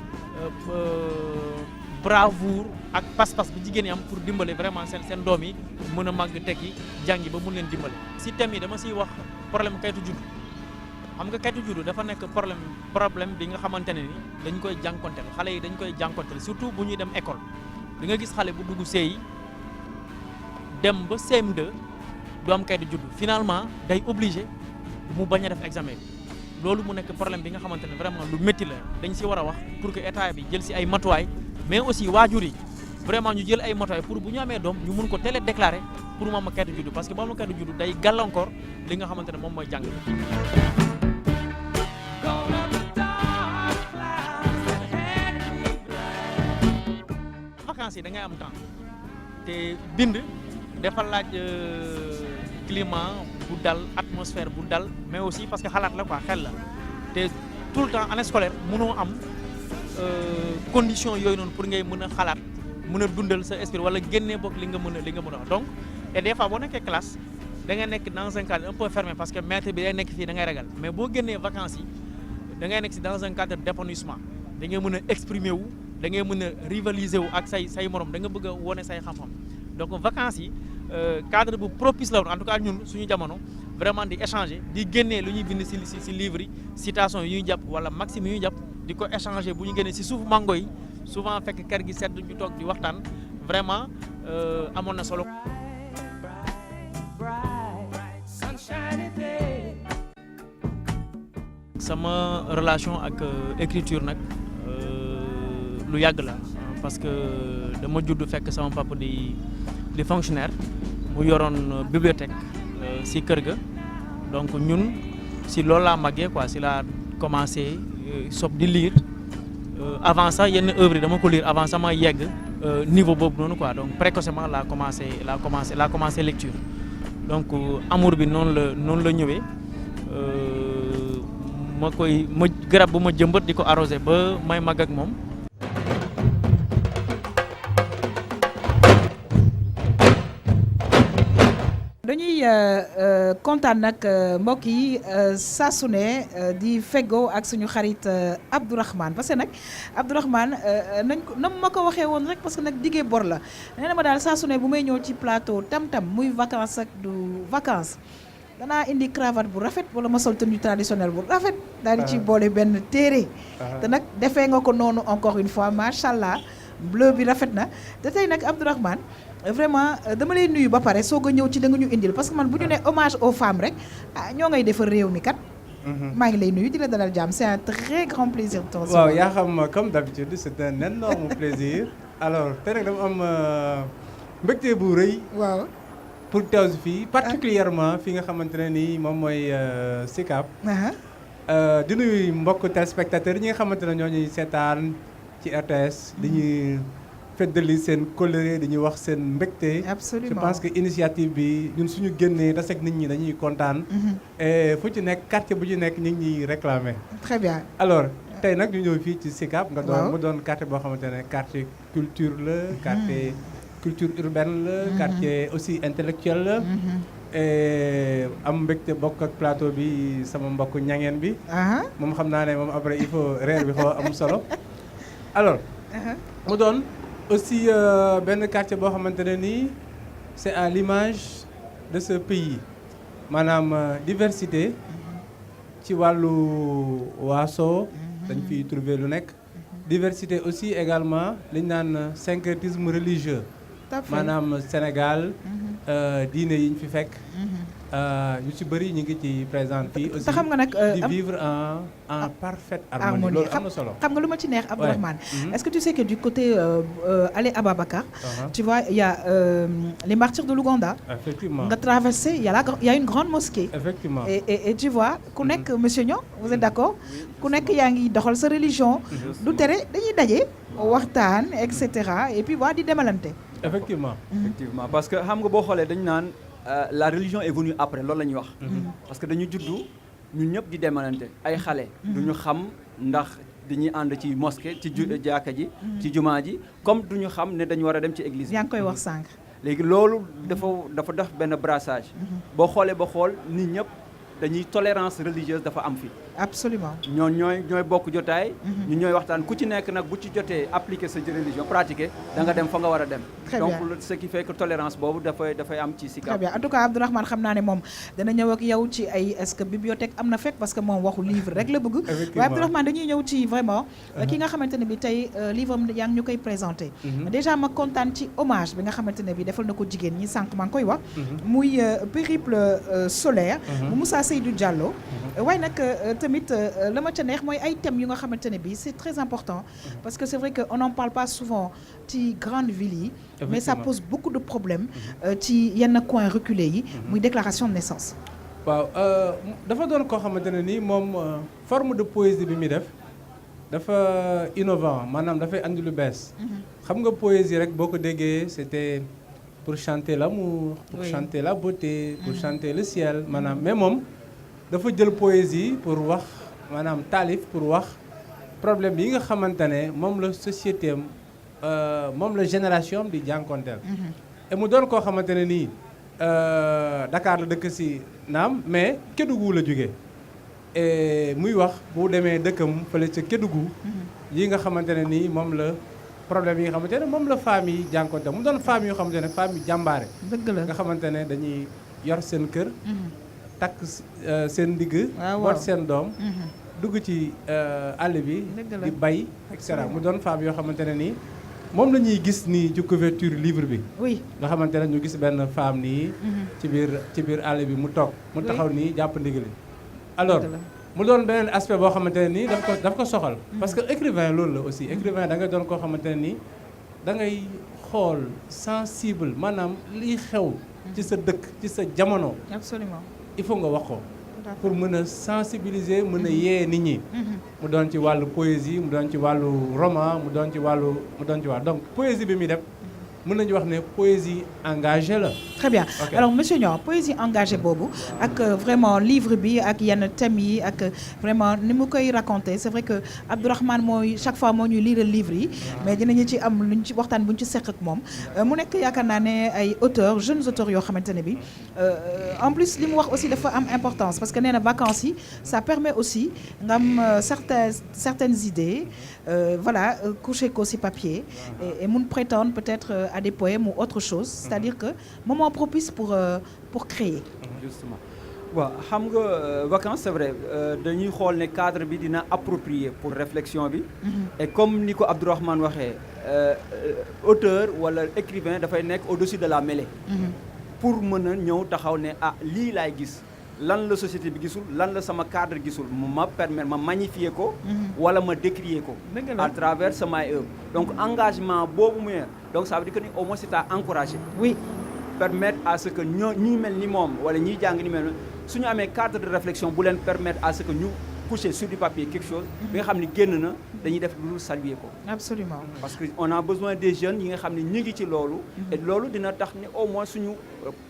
bravoure ak pas-pas bi jigéen yi am pour dimbale vraiment seen doom yi mën a màgg tekki jàngi ba mun leen dimbale. si thème yi dama siy wax problème kayitu juddu xam nga kayitu juddu dafa nekk problème bi nga xamante ne ni dañ koy jànkonteel xale yi dañ koy jànkonteel surtout bu ñuy dem école di nga gis xale bu dugg CI dem ba CM2 du am kayitu juddu finalement day obligé mu bañ a def examen bi. loolu mu nekk problème bi nga xamante ne vraiment lu métti la dañ si war a wax pour que état bi jël si ay matuwaay mais aussi waajur yi vraiment ñu jël ay matuwaay pour bu ñu amee doom ñu mun ko teel a déclarer pour mu am kayitu juddu parce que bu am kayitu juddu day gàllankoor li nga xamante ne moom mooy jàng. yi da ngay am temps te bind dafa laaj climat bu dal atmosphère bu dal mais aussi parce que xalaat la quoi xel la te tout le temps année scolaire mënoo am condition yooyu noonu pour ngay mën a xalaat mën a dundal sa esprit wala génnee bokk li nga mën a wax donc et des fois boo nekkee classe da nga nekk dans un cadre un peu fermé parce que maître bi day nekk fii da ngay ragal mais boo génnee vacances yi da ngay nekk si dans un cadre d'épanouissement da ngay mën a exprimer wu da ngay mën a rivaliser wu ak say morom da nga bëgg a wone say xam-xam donc vacances yi cadre bu propice la woon en tout cas ñun suñu jamono vraiment di échanger di génnee lu ñuy bind si livre yi citation yi ñuy jàpp wala maxime yi ñuy jàpp di ko échanger bu ñu génnee si suufu mango yi souvent fekk kër gi sedd ñu toog di waxtaan vraiment amoon na solo. sama relation ak écriture nag lu yàgg la parce que dama judd fekk sama papa di fonctionnaire mu yoroon bibliothèque si kër ga donc ñun si loolu laa màggee quoi si laa commencé sob di lire avant ça yenn œuvre yi dama ko lire avant ça ma yegg niveau boobu noonu quoi donc précocement laa commencé lecture donc amour bi noonu la ñëwee ma garab bu ma jëmbat di ko arrosé ba may màgg ak moom. dañuy kontaan nag mbokk yi saa su ne di feggoo ak suñu xarit Abdourahmane parce que nag Abdourahmane nañ ko nam ma ko waxee woon rek parce que nag diggee bor la nee na ma daal saa su ne bu may ñëw ci plateau tam-tam muy vacances ak du vacances danaa indi cravate bu rafet wala ma sol tenue traditionnelle bu rafet daal di ci boole benn téere te nag defee nga ko noonu encore une fois macha allah bleu bi rafet na te tey nag Abdourahmane vraiment dama lay nuyu ba pare soog a ñëw ci da nga ñu indil parce que man bu ñu nee hommage aux femmes rek ñoo ngay defar réew mi kat. maa ngi lay nuyu di la dalal jàmm c'est un très grand plaisir. waaw yaa xam comme d'habitude c'est un énorme plaisir. alors tey nag dama am mbégte bu rëy. waaw pour teew si fii particulièrement fi nga xamante ne nii moom mooy SICAP. di nuyu mbokk téléspectateurs yi nga xamante ne ñoo ñuy seetaan ci RTS di ñuy. feddali seen colère dañuy wax seen mbégte. absolument je pense que initiative bi ñun suñu génnee tase ak nit ñi dañuy kontaan. et fu ci nekk quartier bu ci nekk ñu ngi ñuy réclamer. très bien alors tey nag ñu ñëw fii ci SICAP. nga doon mu doon quartier boo xamante ne quartier culture la. quartier culture urbaine la. quartier aussi intellectuel la. et am mbégte bokk ak plateau bi sama mbokk ñangeen bi. moom xam naa ne moom après il faut reer bi xaw am solo alors. mu doon. aussi benn quartier boo xamante ne nii c'est à l'image de ce pays maanaam diversité ci wàllu waaso dañ fiy trouver lu nekk diversité aussi également li ñu naan syncrétisme religieux maanaam Sénégal diine yi ñu fi fekk ñu ci bëri ñu ngi ci présent fii aussi xam nga nag di vivre en parfaite harmonie loolu am na solo xam nga lu ma ci neex Abdourahmane est-ce que tu sais que du côté allée Ababacar tu vois il y a les martyrs de l'Ouganda effectivement nga traversé il y a une grande mosquée effectivement et tu vois ku nekk monsieur Niang vous êtes d'accord ku nekk yaa ngi doxal sa religion du tere dañuy daje waxtaan et cetera et puis waa di demalante effectivement parce que xam nga boo xoolee dañu naan la religion est venue après loolu la ñuy wax parce que dañu juddu ñun ñëpp di demalante ay xale duñu xam ndax dañuy ànd ci mosquée ci jàkka ji ci jumaa ji comme duñu xam ne dañu war a dem ci église yaa ngi koy wax sànq léegi loolu dafa def benn brassage boo xoolee ba xool nit ñëpp dañuy tolérance religieuse dafa am fi absolument ñooy bokk jotaay ñu ñooy waxtaan ku ci nekk nag bu ci jotee appliquer sa religion pratiquer da nga dem fa nga war a dem donc ce qui fait que tolérance boobu dafay am ci SICAP. très bien en tout cas Abdourahmane xam naa ne moom dana ñëw ak yow ci ay est-ce que bibliothèque am na fekk parce que moom waxu livre rek la bëgg waaye Abdourahmane dañuy ñëw ci vraiment ki nga xamante ne bi tey livre am yaa ngi ñu koy présenté déjà ma kontaan ci hommage bi nga xamante ne bi defal na ko jigéen ñi sànq maa ngi koy wax muy périple solaire bu Moussa Seydou Diallo waaye nag tamit la ma ca neex mooy ay thèmes yu nga xamante ne bi c'est très important parce que c'est vrai que on n'en parle pas souvent ci grande ville yi mais ça pose beaucoup de problèmes ci yenn coins reculés yi muy déclaration de naissance waaw dafa doon koo xamante ne nii moom forme de poésie bi muy def dafa innovant maanaam dafay andi lu bees. xam nga poésie rek boo ko déggee c'était pour chanter l'amour, pour chanter la beauté, pour chanter le ciel maanaam mais moom dafa jël poésie pour wax maanaam taalif pour wax problème yi nga xamante ne moom la société am moom la génération am di jànkonteel. et mu doon koo xamante ne nii Dakar la dëkk si naam mais Kédougou la jógee. et muy wax bu demee dëkkam fële ca Kédougou yi nga xamante ne nii moom la problème yi nga xamante ne moom la femmes yi jànkonteel mu doon femmes yoo xamante ne femmes yi jàmbaare. dëgg la nga xamante ne dañuy yor seen kër. takk seen ndigg. boot seen doom. dugg ci àll bi. di bay et cetera mu doon femmes yoo xamante ne nii moom la ñuy gis nii ci couverture livre bi. oui nga xamante ne ñu gis benn femme nii. ci biir àll bi mu toog. mu taxaw nii jàpp ndigg li alors mu doon beneen aspect boo xamante ne nii daf ko soxal. parce que écrivain loolu la aussi écrivain da ngay doon koo xamante ne nii da ngay xool sensible maanaam liy xew. ci sa dëkk ci sa jamono. absolument il faut nga wax ko. pour mën a sensibiliser mën a yee nit ñi. mu doon ci wàllu poésie mu doon ci wàllu roman mu doon ci wàllu donc poésie bi muy def mën nañu wax ne poésie engagée la. très bien okay. Alors monsieur Niang poésie engagée boobu ak vraiment livre bi ak yenn thèmes yi ak vraiment ni mu koy raconter c'est vrai que Abdourahmane mooy chaque fois moo ñuy lire livre yi mais dinañu ci am luñ ci waxtaan buñ ci seq ak moom mu nekk yaakaar naa ne ay auteurs jeunes auteurs yoo xamante ne bi en plus li mu wax aussi dafa am importance parce que nee na vacances yi ça permet aussi nga am certaines idées voilà coucher ko ci papier et mun prétendre peut-être à des poèmes ou autre chose c'est-à-dire que moment propice pour créer. Justement waaw xam nga vacances c'est vrai dañuy xool ne cadre bi dina approprié pour réflexion bi. et comme ni ko Abdourahmane waxee auteur wala écrivain dafay nekk au-dessus de la mêlée. pour mën a ñëw taxaw ne ah lii laay gis lan la société bi gisul lan la sama cadre gisul ma permettre ma magnifier ko. wala ma décrier ko. à travers samay œuvre donc engagement boobu mu donc ça veut dire que ni au moins c'est à encourager. oui. permettre à ce que ñi mel ni moom wala ñiy jàng ni mel su ñu amee cadre de réflexion bu leen permettre à ce que ñu coucher sur du papier quelque chose bi nga xam ne génn na dañuy def lu saluer ko. absolument parce que on a besoin des jeunes yi nga xam ne ñu ngi ci loolu. et loolu dina tax ne au moins suñu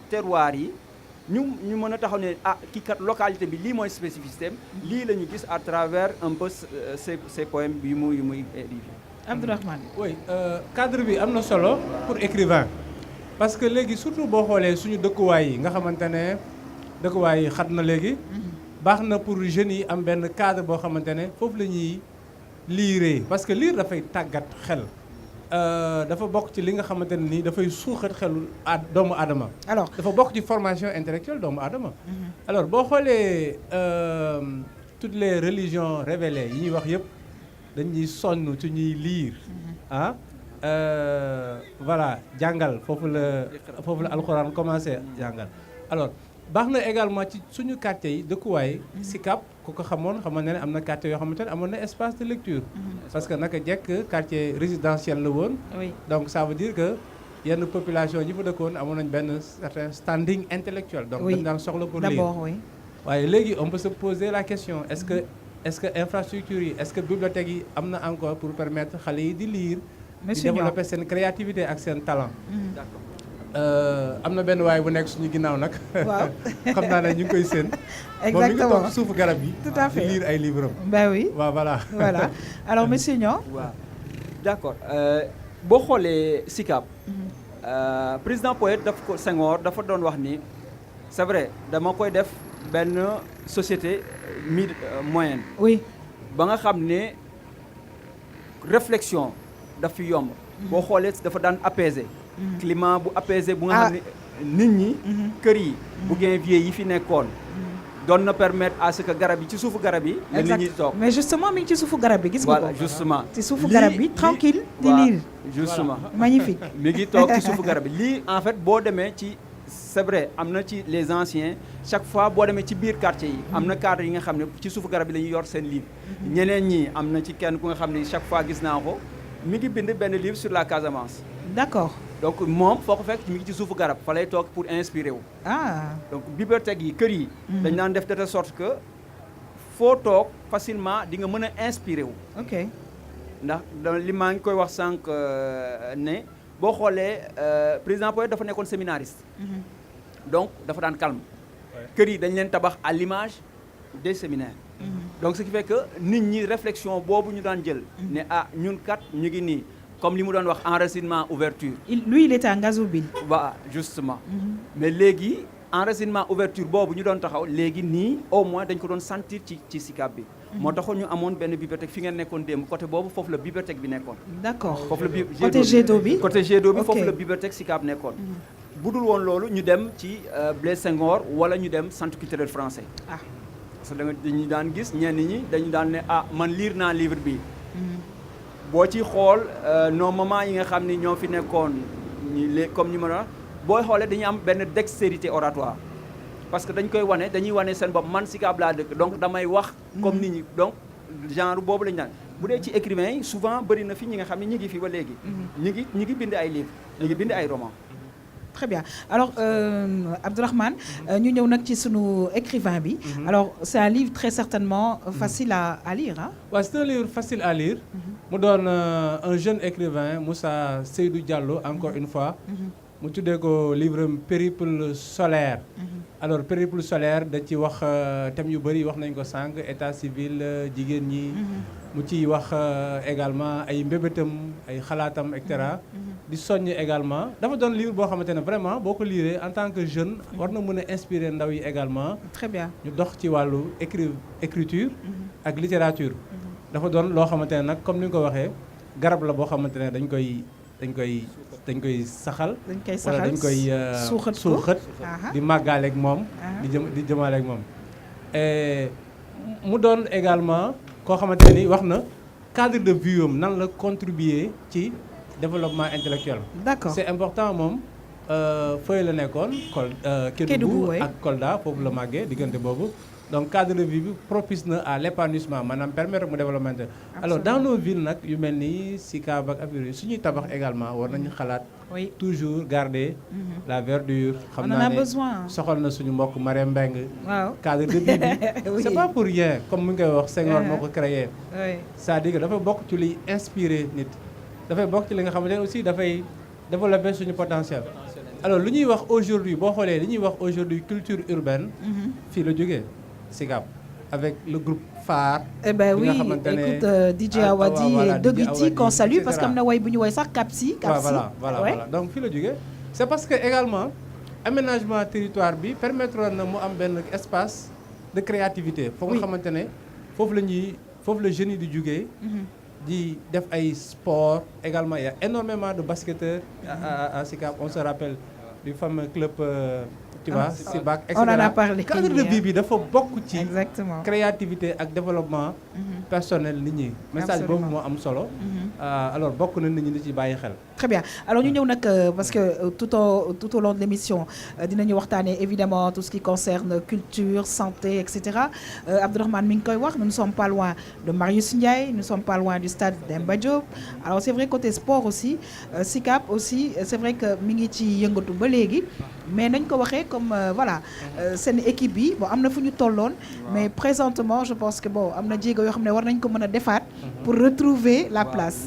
terroir yi ñu mën a taxaw ne ah kii kat localité bi lii mooy spécificité lii la ñu gis à travers un peu ces poèmes yu muy édifié. Abdourahmane. oui cadre bi am na solo pour écrivain. parce que léegi surtout boo xoolee suñu dëkkuwaay yi nga xamante ne dëkkuwaay yi xat na léegi. baax na pour jeunes yi am benn cadre boo xamante ne foofu la ñuy liiree parce que lire dafay tàggat xel. dafa bokk ci li nga xamante ne nii dafay suuxat xelu doomu aadama. alors dafa bokk ci formation intellectuelle doomu aadama. alors boo xoolee toutes les religions révélées yi ñuy wax yëpp dañuy sonn ci ñuy lire ah. voilà jàngal foofu la alxuraan commencé jàngal alors baax na également ci suñu quartier yi dëkkuwaay Sicap ku ko xamoon ne am na quartier yoo xamante ne amoon na espace de lecture parce que naka jekk quartier résidentiel la woon donc ça veut dire que yenn population yi fa dëkkoon amoon nañ benn certain standing intellectuel donc dañ daan soxla pour lire d'abord oui waaye léegi on peut se poser la question est-ce que infrastructure yi est-ce que bibliothèque yi am na encore pour permettre xale yi di lire di développer seen créativité ak seen talent. d'accord am na benn waay bu nekk suñu ginnaaw nag. waaw xam naa ne ñu ngi koy séen. exactement moom mi ngi toog ci suufu garab yi. tout à fait di lire ay livres am. ben oui waaw voilà. voilà alors monsieur Niang. waaw d'accord boo xoolee Sicap. président poète daf ko Senghor dafa doon wax ni c'est vrai dama koy def benn société moyenne. oui ba nga xam ne réflexion daf fi yomb. boo xoolee dafa daan apaiser. climat bu apaisé bu nga xam ne nit ñi. kër yi bu ngeen vieux yi fi nekkoon. doon na permettre à ce que garab yi ci suufu garab yi. la nit ñi toog mais justement mi ngi ci suufu garab bi gis nga ko. voilà justement ci suufu garab bi tranquille di lire. justement magnifique. mi ngi toog ci suufu garab bi lii en fait boo demee ci c'est vrai am na ci les anciens chaque fois boo demee ci biir quartier yi. am na cadre yi nga xam ne ci suufu garab yi la ñuy yor seen livre. ñeneen ñi am na ci kenn ku nga xam ne chaque fois gis naa ko mi ngi bind benn livre sur la Casamance. d'accord. donc moom foo ko fekk mi ngi ci suufu garab fa lay toog pour inspirer wu. ah donc bibliothèque yi kër yi. dañ naan def de telle sorte que foo toog facilement di nga mën a inspiré wu. ok ndax li maa ngi koy wax sànq ne boo xoolee président Poët dafa nekkoon séminariste. donc dafa daan calme. kër yi dañ leen tabax à l'image des séminaires. donc ce qui fait que nit ñi réflexion boobu ñu daan jël. ne ñun kat ñu ngi nii comme li mu doon wax enracinement ouverture. lui il était à Ngazobil. waaw justement. mais léegi enracinement ouverture boobu ñu doon taxaw léegi nii au moins dañ ko doon sentir ci SICAP bi. moo taxoon ñu amoon benn bibliothèque fi ngeen nekkoon démb côté boobu foofu la bibliothèque bi nekkoon. d'accord foofu la côté jet d'eau bi. côté jet d'eau bi foofu la bibliothèque SICAP nekkoon. bu dul woon loolu ñu dem ci Blaise Senghor wala ñu dem centre culturel français. parce que dañu daan gis ñenn ñi dañu daan ne man lire naa livre bi. boo ci xool nos mamans yi nga xam ni ñoo fi nekkoon comme ñu ma la booy xoolee dañuy am benn dextérité oratoire. parce que dañ koy wane dañuy wane seen bopp man SICAP laa dëkk donc damay wax. comme nit ñi donc genre boobu lañu naan bu dee ci écrivains yi souvent bëri na fi ñi nga xam ne ñi ngi fi ba léegi. ñi ngi bind ay livres ñi ngi bind ay romans. Très bien. Alors, Abdourahmane, nous sommes ci sunu écrivain bi. Alors, c'est un livre très certainement facile à lire. Hein? Ouais, c'est un livre facile à lire. Je donne un jeune écrivain, Moussa Seydou Diallo, encore une fois. mu tuddee ko livre Périple solaire. Alors Périple solaire da ci wax thèmes yu bëri wax nañ ko sànq état civil jigéen ñi. mu ciy wax également ay mbébétam ay xalaatam et cetera. di soññ également dafa doon livre boo xamante ne vraiment boo ko liiree en tant que jeune war na mën a inspirer ndaw yi également. Très bien ñu dox ci wàllu écriture ak littérature. dafa doon loo xamante ne nag comme ni nga ko waxee garab la boo xamante ne dañ koy saxal. wala dañ koy suuxat di màggaaleeg moom. di jëmaaleeg moom. mu doon également koo xamante ni wax na cadre de vie am nan la contribuer ci développement intellectuel. D'accord c'est important moom feuille la nekkoon Kédougou ak Kolda foofu la màggee diggante boobu. donc cadre de vie bi propice na à l'épanouissement maanaam permettre mu développement. Alors dans nos villes nag yu mel ni SICAP ak affaire yi suñuy tabax également war nañu xalaat. toujours garder la verdure. xam naa ne soxal na suñu mbokk Marème Mbengue. waaw cadre de vie bi. c'est pas pour rien comme mu ngi koy wax Senghor moo ko créé. c'est-à-dire que dafa bokk ci liy inspirer nit. dafay bokk ci li nga xamante ne aussi dafay développer suñu potentiel. alors lu ñuy wax aujourd'hui boo xoolee li ñuy wax aujourd'hui culture urbaine. fii la jógee. SICAP avec le groupe phare. Eh ben oui, écoute DJ Awadi et Dogiti qu'on salue parce qu'on a way bu ñu way sax Kapsi. Voilà. Donc fii la jógee c'est parce que également aménagement territoire bi permettre na mu am benn espace de créativité. foo nga xamante ne foofu la jeunes yi di jógee. di def ay sport également il y a énormément de basketteurs à SICAP on se rappelle du fameux club. Tu vois, SIBAC, etc. On en a parlé. Cadre de vie bi dafa bokk ci exactement créativité ak développement personnel nit ñi. message boobu moo am solo. alors bokk na nit ñi di ci bàyyi xel. Très bien. Alors ñu ñëw nag parce que tout au long de l'émission dinañu waxtaanee évidemment tout ce qui concerne culture, santé, etc. Abdourahmane mi ngi koy wax nous ne sommes pas loin de Marius Ndiaye, nous ne sommes pas loin du stade Demba Diop. Alors c'est vrai côté sport aussi SICAP aussi c'est vrai que mi ngi ci yëngatu ba léegi mais nañ ko waxee comme voilà seen équipe bi bon am na fu ñu tolloon mais présentement je pense que bon am na jéego yoo xam ne war nañ ko mën a defaat pour retrouver la place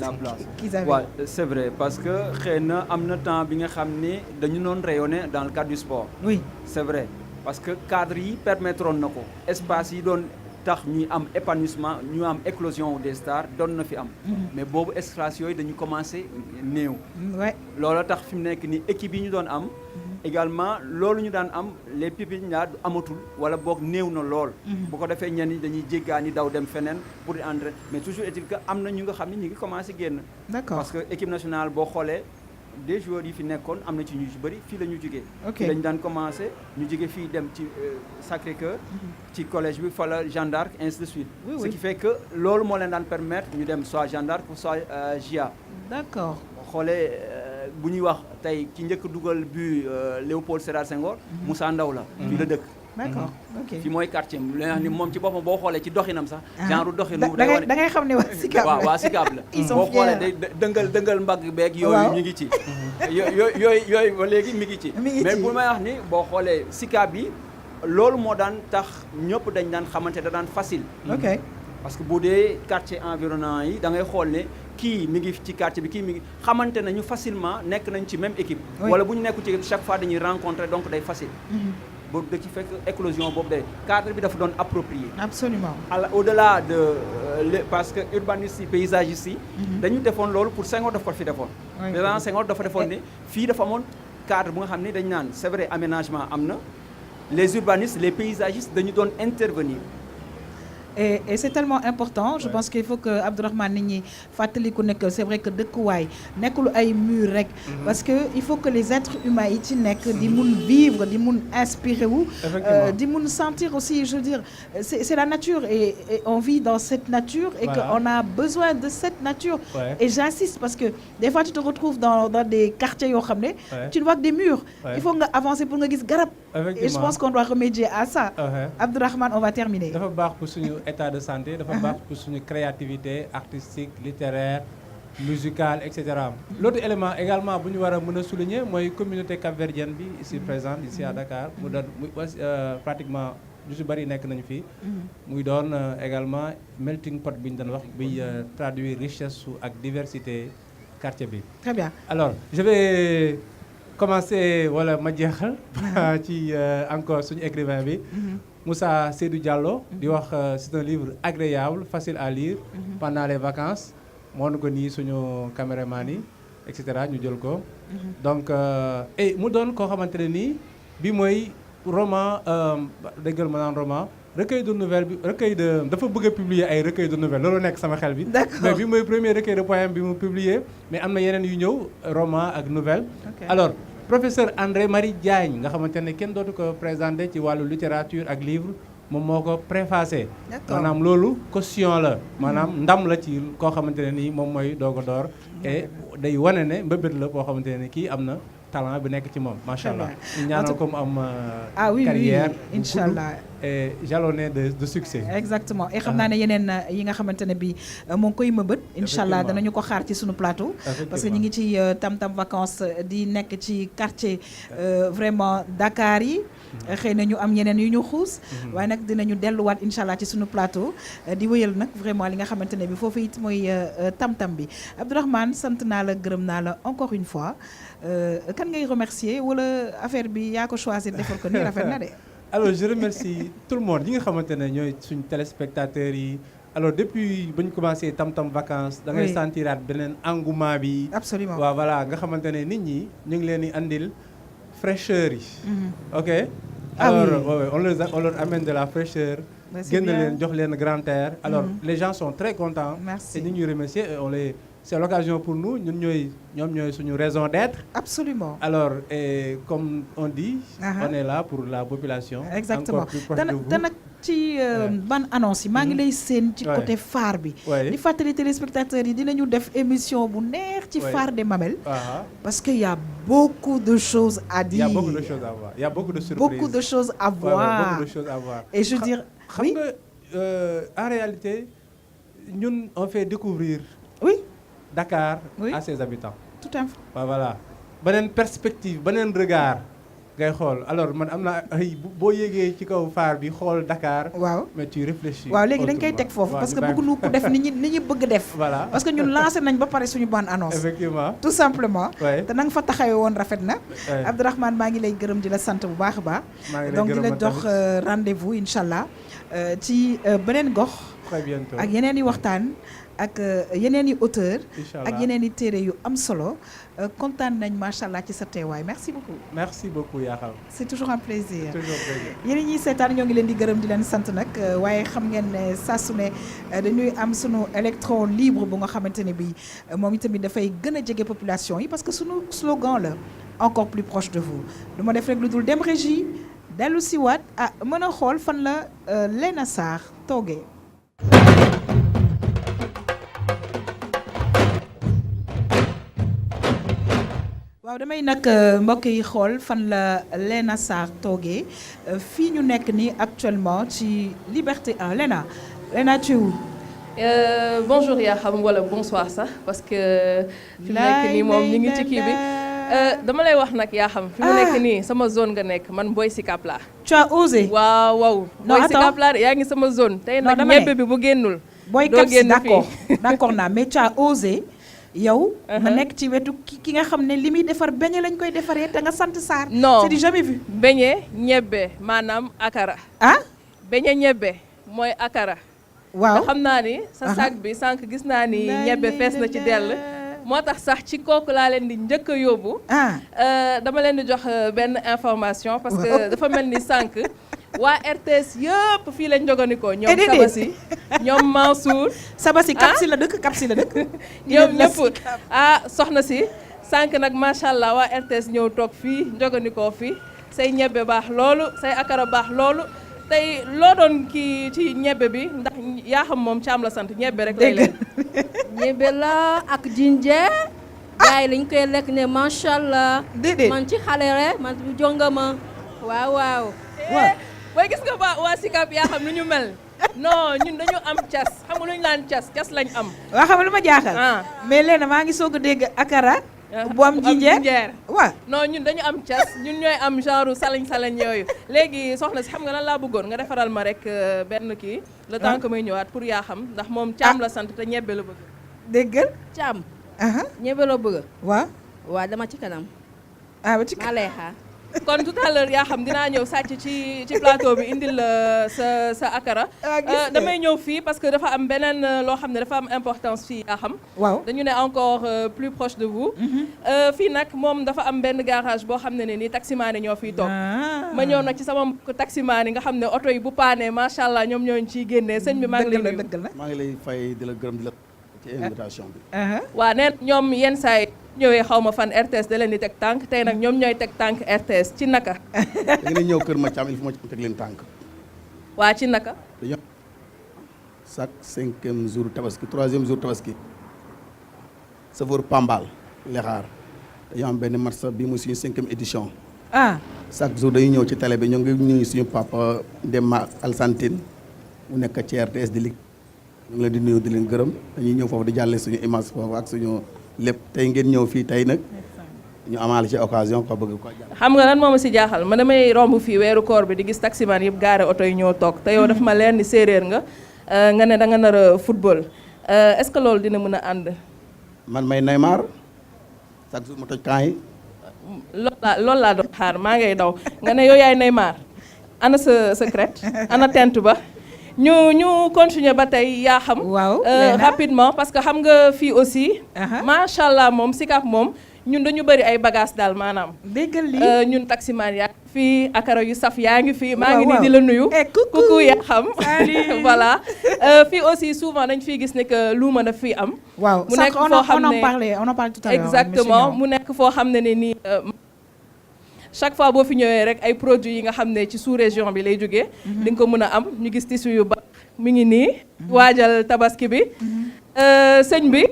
qu'ils avaient. Ouais, c'est vrai parce que xëy na am na temps bi nga xam ne dañu doon rayonner dans le cadre du sport. Oui c'est vrai parce que cadre yi permettroon na ko espace yi doon tax ñuy am épanouissement ñu am éclosion des stars doon na fi am. mais boobu espace yooyu dañu commencé néew. loolu tax fi mu nekk nii équipe yi ñu doon am. également loolu ñu daan am les pupilles ñaar amatul wala boog néew na lool. bu ko defee ñenn ñi dañuy jéggaani daw dem feneen pour di entraîner mais toujours est-il que am na ñu nga xam ne ñu ngi commencé génn. D'accord parce que équipe nationale boo xoolee des joueurs yi fi nekkoon am na ci ñu bëri fii la ñu jugee. fii lañu daan commencé ñu jugee fii dem ci Sacré-Cœur. ci collège bi fa la Jeanne d'Arc ainsi de suite. ce qui fait que loolu moo leen daan permettre ñu dem soit Jeanne d'Arc ou soit JA. D'accord xoolee bu ñuy wax tey ki njëkk dugal bu Léopold Sédar Senghor. Moussa Ndaw la. fii la dëkk. D'accord ok fii mooy quartier am li nga xam ne moom ci boppam boo xoolee ci doxinam sax. genre doxinu da ngay xam ne waa SICAP la waa SICAP la. boo xoolee day dëngal mbagg beeg. yooyu ñu ngi ci. yooyu ba léegi mi ngi ci. mais bu may wax ni boo xoolee SICAP bi loolu moo daan tax ñëpp dañ daan xamante da daan facile. ok parce que bu dee quartier environnant yi da ngay xool ne kii mi ngi ci quartier bi kii mi ngi xamante nañu facilement nekk nañ ci même équipe. wala bu ñu nekku ci équipe chaque fois dañuy rencontrer donc day facile. boobu da ci fekk éclosion boobu day cadre bi dafa doon approprié. absolument au-delà de parce que urbanistes yi paysagistes yi. dañu defoon loolu pour Senghor dafa ko fi defoon. président Senghor dafa defoon ne fii dafa amoon cadre bu nga xam ne dañu naan c'est vrai aménagement am na les urbanistes les paysagistes dañu doon intervenir. Et c'est tellement important, je pense qu'il faut que Abdourahmane nit ñi fàttaliku ne que c'est vrai que dëkkuwaay nekkul ay mur rek parce que il faut que les êtres humains yi ci nekk di mun vivre di mun inspirer wu di mun sentir aussi, je veux dire c'est la nature et on vit dans cette nature et voilà. qu'on a besoin de cette nature et j'insiste parce que des fois tu te retrouves dans des quartiers yoo xam ne tu ne vois que des murs il faut nga avancer pour nga gis garab et je pense qu'on doit remédier à ça Abdourahmane on va terminer dafa baax pour suñu état de santé dafa baax pour suñu créativité artistique littéraire musicale etc. L'autre élément également bu ñu war a mën a souligner mooy communauté capverdienne bi ici présente ici à Dakar mu doon pratiquement lu si bëri nekk nañu fii muy doon également melting pot bi ñu doon wax biy traduire richesse su ak diversité quartier bi. Très bien. Alors je vais commencer wala ma jeexal ci encore suñu écrivain bi Moussa Seydou Diallo di wax c'est un livre agréable facile à lire pendant les vacances moo nu ko nii suñu caméraman yi et cetera ñu jël ko donc et mu doon koo xamante ne nii bi mooy roman déggal ma naan roman recueil de nouvelles bi recueil de dafa bëgg a publier ay recueil de nouvelles loolu nekk sama xel bi mais bi mooy premier recueil de poèmes bi mu publier mais am na yeneen yu ñëw roman ak nouvelle alors professeur André Marie Diagne nga xamante ne kenn dootu ko présenté ci wàllu littérature ak livre moom moo ko préfacé maanaam loolu caution la maanaam ndam la ci koo xamante ne nii moom mooy doog a door et day wane ne mbëbët la boo xamante ne ni kii am na talent bi nekk ci moom macha allah ñu ñaanal ko mu am carrière inchallah et jalonné de succès exactement et xam naa ne yeneen yi nga xamante ne bi moo ngi koy mëbët inchallah danañu ko xaar ci sunu plateau parce que ñu ngi ci Tam Tam vacances di nekk ci quartier vraiment Dakar yi xëy na ñu am yeneen yu ñu xuus waaye nag dinañu delluwaat inchallah ci sunu plateau di wëyal nag vraiment li nga xamante ne bi foofu it mooy Tam Tam bi Abdourahmane sant naa la gërëm naa la encore une fois kan ngay remercier wala affaire bi yaa ko choisir defal ko nii rafet na de alors je remercie tout le monde yi nga xamante ne ñooy suñu téléspectateurs yi alors depuis ba ñu commencé Tam Tam vacances da ngay sentiraat beneen engouement bi absolument waaw voilà nga xamante ne nit ñi ñu ngi leen di andil fraîcheur yi ok alors on leur amène de la fraîcheur génn leen jox leen grand air alors les gens sont très contents merci et ñu ñuy remercier et on les c'est l'occasion pour nous ñun ñoom ñooy suñu raison d'être absolument alors et comme on dit on est là pour la population exactement encore plus proche de vous te nag ci ban annonce yi maa ngi lay seen ci côté phare bi di fàttali téléspectateurs yi dinañu def émission bu neex ci phare des Mamelles parce que y a beaucoup de choses à dire il y a beaucoup de choses à voir il y a beaucoup de surprises beaucoup de choses à voir beaucoup de choses à voir et je veux dire xam nga en réalité ñun on fait découvrir Dakar à ses habitants tout à fait voilà beneen perspective beneen regard ngay xool alors man am na ay boo yéegee ci kaw phare bi xool Dakar waaw mais tu réfléchis waaw léegi dañ koy teg foofu parce que bëgguñu ko def ni ñi bëgg def voilà parce que ñun lancé nañ ba pare suñu bande annonce effectivement tout simplement te na nga fa taxawee woon rafet na Abdourahmane maa ngi lay gërëm di la sant bu baax a baax donc di la jox rendez-vous inchallah ci beneen gox très bientôt ak yeneen i waxtaan ak yeneen i auteur ak yeneen i téere yu am solo kontaan nañ macha allah ci sa teewaay merci beaucoup. merci beaucoup Yakham. c'est toujours un plaisir. toujours plaisir. yéen ñi seetaan ñoo ngi leen di gërëm di leen sant nag waaye xam ngeen ne saa su ne dañuy am sunu électron libre bu nga xamante ne bii moom itamit dafay gën a jege population yi parce que sunu slogan la encore plus proche de vous du ma def rek lu dul dem régie dellu si waat mën a xool fan la Léna Sarr toogee. waaw damay nag mbokk yi xool fan la Léna Sarr toogee fii ñu nekk nii actuellement ci Liberté 1 Léna tu es où? Bonjour Yakham wala bonsoir sax parce que fi mu nekk nii moom ñu ngi ci kii bi dama lay wax nag yaa xam. fi mu nekk nii sama zone nga nekk man Boy Sicap laa. tu as osé. waaw waaw. non Boy Sicap laa yaa ngi sama zone. tey nag ñebbe bi bu génnul. Boy Kapsi d'accord d'accord naa mais tu as osé. yow nga nekk ci wetu ki nga xam ne li muy defar beñe lañ koy defaree te nga sant Sarr. non c'est du jamais vu. beñe ñebbe maanaam akara. beñe ñebbe mooy akara. waaw te xam naa ni sa sac bi sànq gis naa ni ñebbe fees na ci dell. moo tax sax ci kooku laa leen di njëkk a yóbbu. dama leen di jox benn information. parce que dafa mel ni sànq. waa RTS yëpp fii lañ joganikoo ñoom Sabasi ñoom Mansour. Sabasi Kapsi la dëkk Kapsi la dëkk. ñoom ñëpp soxna si sànq nag macha allah waa RTS ñëw toog fii joganikoo fii say ñebbe baax loolu say akara baax loolu tey loo doon kii ci ñebbe bi ndax yaa xam moom Caam la sant ñebbe rek lay leen. ñebbe la ak jinjeer. gars yi lañ koy lekk ne macha allah. man ci xale rek man bu jongama waaw waaw. booy gis nga waa Sicap yaa xam nu ñu mel non ñun dañu am cas xam nga lu ñu naan cas lañ am. waa xam nga lu ma jaaxal. mais léegi maa ngi soog a dégg akara. bu am jinjeer waaw. non ñun dañu am cas ñun ñooy am genre salañ yooyu. léegi soxna si xam nga lan laa bëggoon nga defaral ma rek benn kii. le temps que may ñëwaat pour yaa xam ndax moom Caam la sant te ñebbe la bëgg. déggal Caam. ñebbe la bëgg. waaw dama ci kanam. ba ci kanam maa lay xaar. kon tout à l'heure yaa xam dinaa ñëw sàcc ci plateau bi indil sa akara. damay ñëw fii parce que dafa am beneen loo xam ne dafa am importance fii yaa xam. waaw dañu ne encore plus proche de vous. fii nag moom dafa am benn garage boo xam ne nii taximaan yi ñoo fiy toog. ma ñëw nag ci sama mbokku taximaan yi nga xam ne oto yi bu paanee macha allah ñoom ñooñu ciy génnee sëñ bi maa ngi lay nuyu. maa ngi lay fay di la gërëm di la ci invitation bi. waa nee ñoom yenn saa yi ñëwee xaw ma fan RTS da leen di teg tànk tey nag ñoom ñooy teg tànk RTS ci naka. da ngeen ñëw kër Mathiam il faut ma teg leen tànk. waa ci naka. dañoo chaque 5e jour tabaski 3e jour tabaski safar Pambal Lexaar dañoo am benn match bi muy suñu 5e édition. chaque jour dañuy ñëw ci télé bi ñoo ngi ñuy suñu papa Demba Alsantine mu nekk ci RTS di liggéey ñu ngi leen di nuyu di leen gërëm dañuy ñëw foofu di jàlle suñu image foofu ak suñu. lépp tey ngeen ñëw fii tey nag ñu amaale ci occasion ko bëgg ko jàll. xam nga lan moo ma si jaaxal ma damay romb fii weeru koor bi di gis taximan yëpp gaare oto yi ñoo toog te yow dafa ma leer ni séeréer nga nga ne da nga nar a football est-ce que loolu dina mën a ànd. man may Neymar chaque jour ma toj camp yi. loolu laa doon xaar maa ngay daw nga ne yow yaay Neymar ana sa secret ana tent ba. ñu continuer ba tey yaa xam. waaw rapidement parce que xam nga fii aussi. macha allah moom Sicap moom ñun dañu bëri ay bagages daal maanaam. déggal lii ñun taximaan yaa ngi fii akara yu saf yaa ngi fii. maa ngi nii di la nuyu. coucou yaa xam. voilà fii aussi souvent dañ fiy gis ne que luuma daf fii am. waaw mu nekk foo xam ne on en parle tout à l'heure. exactement mu nekk foo xam ne nii. chaque fois boo fi ñëwee rek ay produits yi nga xam ne ci sous-région bi lay jógee di nga ko mën a am ñu gis tissu yu ba mi ngi nii waajal tabaski bi sëñ bi